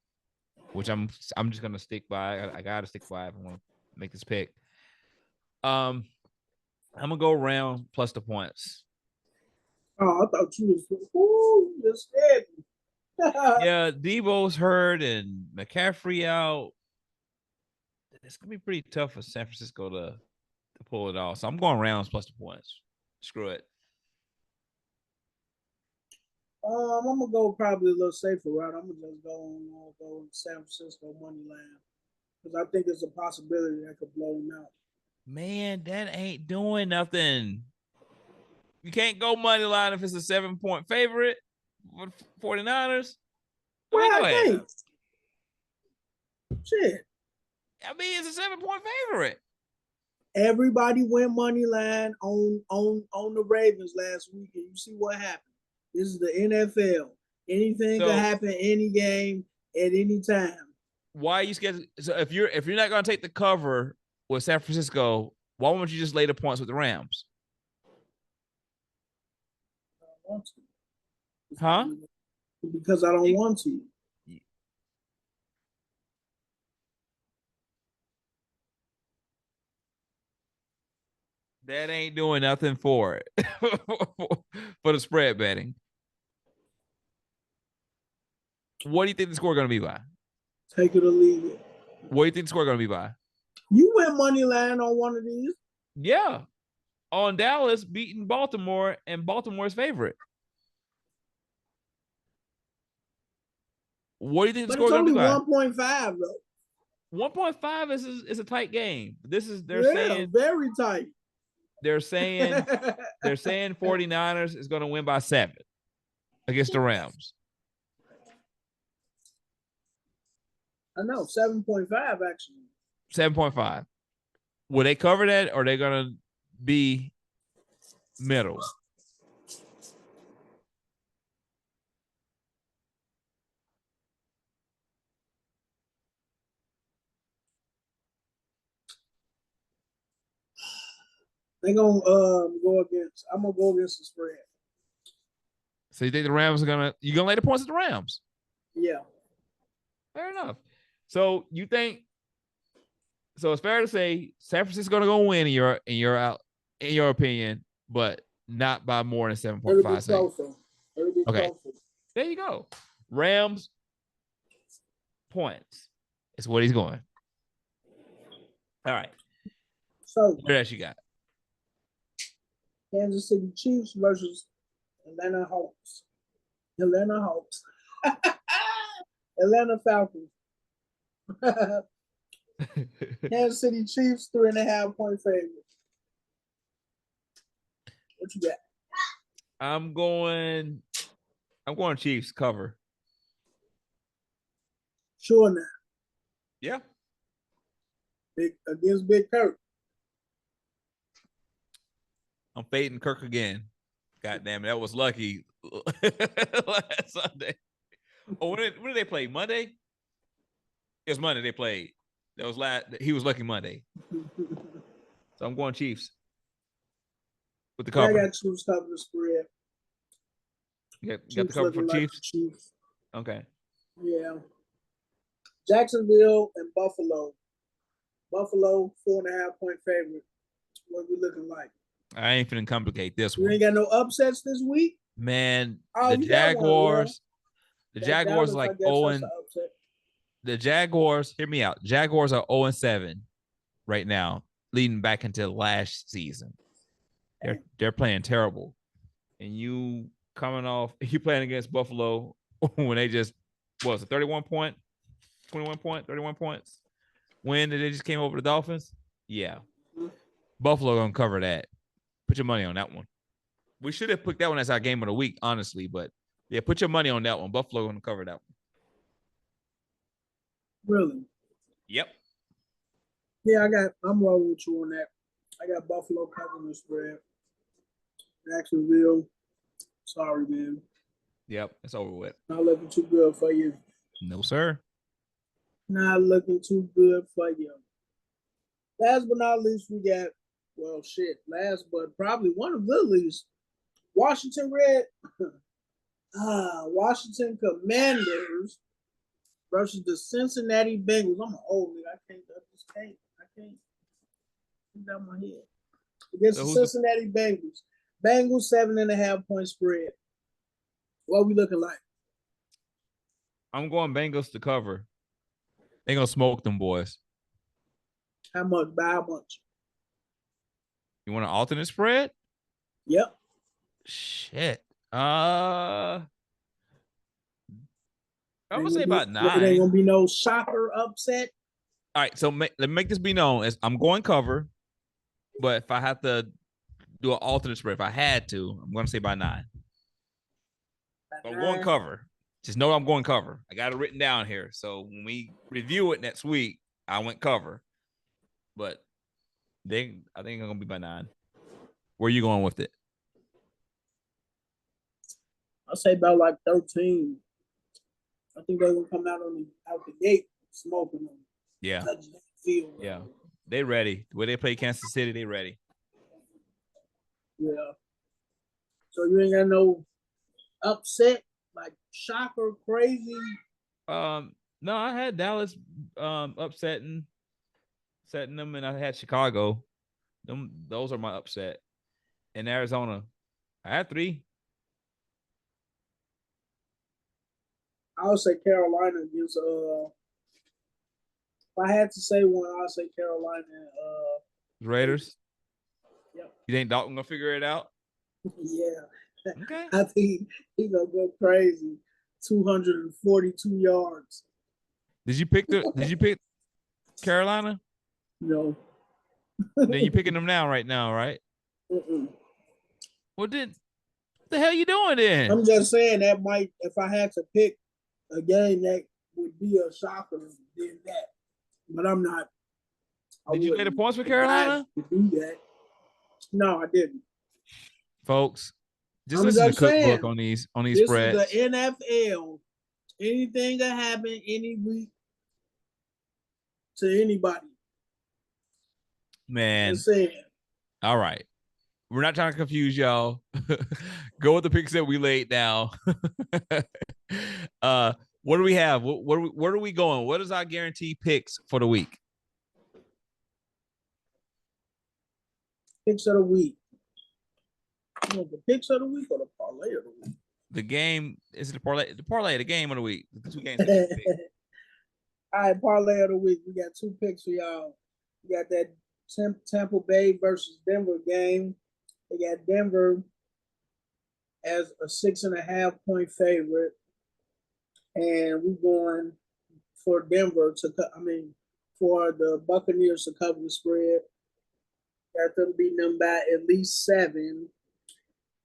which I'm just gonna stick by. I gotta stick by if I want to make this pick. I'm gonna go around plus the points. Oh, I thought you just scared me. Yeah, Debo's hurt and McCaffrey out. It's gonna be pretty tough for San Francisco to pull it off. So I'm going rounds plus the points. Screw it. I'm gonna go probably a little safer route. I'm gonna just go San Francisco money line because I think it's a possibility that could blow them out. Man, that ain't doing nothing. You can't go money line if it's a 7-point favorite for 49ers. Well, I think. Shit. I mean, it's a 7-point favorite. Everybody went money line on the Ravens last week, and you see what happened. This is the NFL. Anything can happen any game at any time. Why are you scared? So if you're not going to take the cover with San Francisco, why won't you just lay the points with the Rams? I don't want to. Huh? Because I don't want to. That ain't doing nothing for it. For the spread betting. What do you think the score is going to be by? Take it or leave it. What do you think the score is going to be by? You went money line on one of these. Yeah. On Dallas beating Baltimore and Baltimore's favorite. What do you think the score is going to be by? It's only 1.5 though. 1.5 is a tight game. They're saying very tight. They're saying 49ers is going to win by 7 against the Rams. I know, 7.5 actually. 7.5. Will they cover that, or are they going to be middle? They're going to go against, I'm going to go against the spread. So you think the Rams are going to, you're going to lay the points at the Rams? Yeah. Fair enough. So you think, so it's fair to say San Francisco's going to go win in your opinion, but not by more than 7.5. Okay. There you go. Rams points is what he's going. All right. So what else you got? Kansas City Chiefs versus Atlanta Hawks. Atlanta Hawks. Atlanta Falcons. Kansas City Chiefs 3.5-point favorite. What you got? I'm going Chiefs cover. Sure now. Yeah. Against Big Kirk. I'm fading Kirk again. God damn it, that was lucky last Sunday. Oh, when did they play? Monday? It was Monday they played. That was he was lucky Monday. So I'm going Chiefs with the cover. I got Chiefs covering the spread. You got the cover for Chiefs? Chiefs. Okay. Yeah. Jacksonville and Buffalo. Buffalo 4.5-point favorite. What we looking like? I ain't finna complicate this one. You ain't got no upsets this week? Man, the Jaguars. The Jaguars like 0. The Jaguars, hear me out. Jaguars are 0-7 right now, leading back into last season. They're playing terrible. And you playing against Buffalo when they just was a 31 point, 21 point, 31 points. When they just came over the Dolphins? Yeah. Buffalo gonna cover that. Put your money on that one. We should have put that one as our game of the week, honestly, but yeah, put your money on that one. Buffalo gonna cover that one. Really? Yep. Yeah, I'm rolling with you on that. I got Buffalo covering the spread. Jacksonville. Sorry, man. Yep, it's over with. Not looking too good for you. No, sir. Not looking too good for you. Last but not least, we got, last but probably one of the least, Washington Commanders versus the Cincinnati Bengals. I'm an old nigga. I can't get down my head. Against the Cincinnati Bengals. Bengals 7.5-point spread. What are we looking like? I'm going Bengals to cover. They gonna smoke them boys. How much? By how much? You want an alternate spread? Yep. Shit. I'm gonna say about 9. It ain't gonna be no shocker upset. All right, so let me make this be known as I'm going cover, but if I have to do an alternate spread, if I had to, I'm gonna say by 9. I'm going cover. Just know I'm going cover. I got it written down here. So when we review it next week, I went cover. But I think it's gonna be by 9. Where are you going with it? I'll say about like 13. I think they're gonna come out the gate smoking them. Yeah. Yeah. They ready. The way they play Kansas City, they ready. Yeah. So you ain't got no upset, like shocker, crazy. No, I had Dallas upsetting them, and I had Chicago. Those are my upset. In Arizona, I had 3. I would say Carolina against if I had to say one, I'd say Carolina and Raiders. Yep. You think Dalton gonna figure it out? Yeah. Okay. I think he gonna go crazy. 242 yards. Did you pick Carolina? No. Then you picking them right now, right? Mm-mm. What the hell you doing then? I'm just saying that might, if I had to pick a game that would be a shocker, then that. But I'm not. Did you lay the points for Carolina? Do that. No, I didn't. Folks, just listen to Cookbook on these spreads. This is the NFL. Anything that happen any week to anybody. Man. All right. We're not trying to confuse y'all. Go with the picks that we laid down. What do we have? Where are we going? What is our guaranteed picks for the week? Picks of the week. You know, the picks of the week or the parlay of the week? The game is the parlay. The parlay, the game of the week. The 2 games. All right, parlay of the week. We got 2 picks for y'all. We got that Tampa Bay versus Denver game. They got Denver as a 6.5-point favorite. and we're going for Denver for the Buccaneers to cover the spread. Got them beating them by at least 7.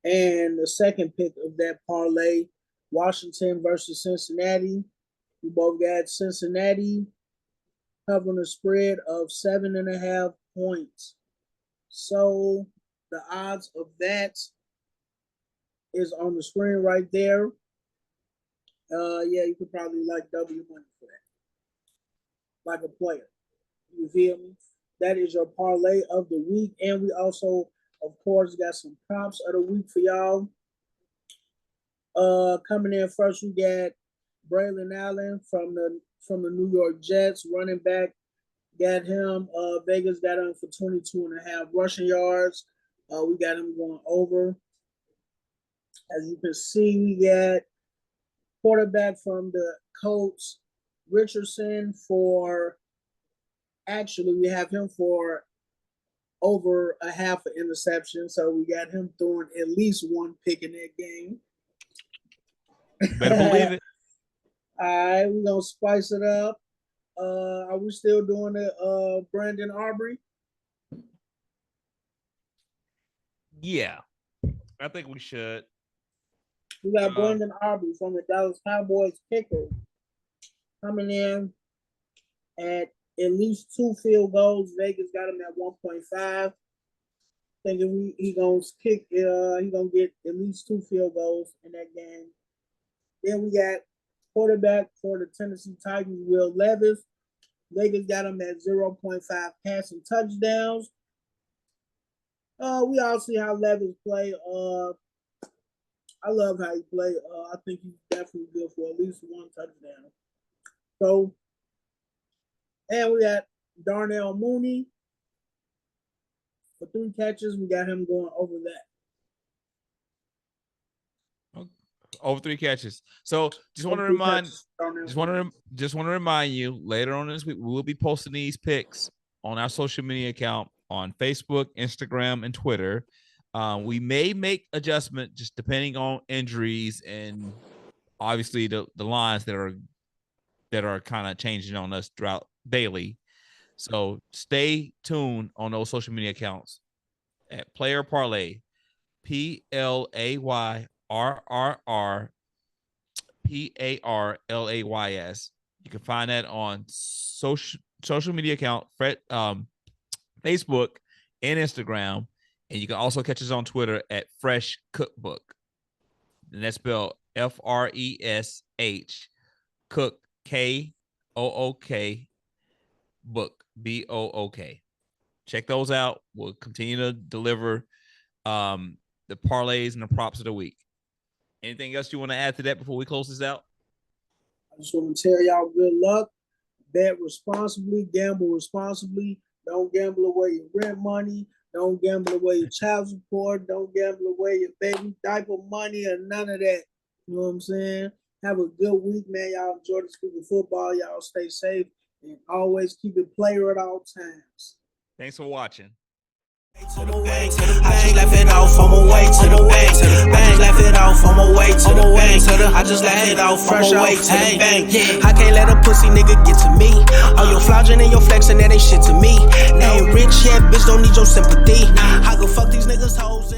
And the second pick of that parlay, Washington versus Cincinnati. We both got Cincinnati covering a spread of 7.5 points. So the odds of that is on the screen right there. You could probably double your money for that, like a player. You feel me? That is your parlay of the week, and we also, of course, got some props of the week for y'all. Coming in first, we got Braylon Allen from the New York Jets, running back. Got him. Vegas got him for 22.5 rushing yards. We got him going over. As you can see, we got quarterback from the Colts, Richardson, we have him for over a half an interception. So we got him throwing at least one pick in that game. Better believe it. All right, we're going to spice it up. Are we still doing it, Brandon Aubrey? Yeah, I think we should. We got Brandon Aubrey from the Dallas Cowboys kicker coming in at least 2 field goals. Vegas got him at 1.5. Thinking he gonna kick. He gonna get at least 2 field goals in that game. Then we got quarterback for the Tennessee Titans, Will Levis. Vegas got him at 0.5 passing touchdowns. We all see how Levis play. I love how he play. I think he's definitely good for at least 1 touchdown. So, and we got Darnell Mooney for 3 catches. We got him going over that. Over 3 catches. So just want to remind you later on this week, we will be posting these picks on our social media account on Facebook, Instagram, and Twitter. We may make adjustment just depending on injuries and obviously the lines that are kind of changing on us throughout daily. So stay tuned on those social media accounts at Player Parlay, PlayerParlays. You can find that on social media account, Facebook and Instagram. And you can also catch us on Twitter at Fresh Cookbook. And that's spelled Fresh Cook Kook book BOOK. Check those out. We'll continue to deliver the parlays and the props of the week. Anything else you want to add to that before we close this out? I just want to tell y'all good luck. Bet responsibly, gamble responsibly. Don't gamble away your rent money. Don't gamble away your child support. Don't gamble away your baby diaper money or none of that. You know what I'm saying? Have a good week, man. Y'all enjoy the Kook and football. Y'all stay safe and always keep it player at all times. Thanks for watching. I just left it off on my way to the bank. Bang, left it off on my way to the bank. I just left it off on my way to the bank. I can't let a pussy nigga get to me. All your flogging and your flexing, that ain't shit to me. Ain't rich yet, bitch, don't need your sympathy. I go fuck these niggas hoes.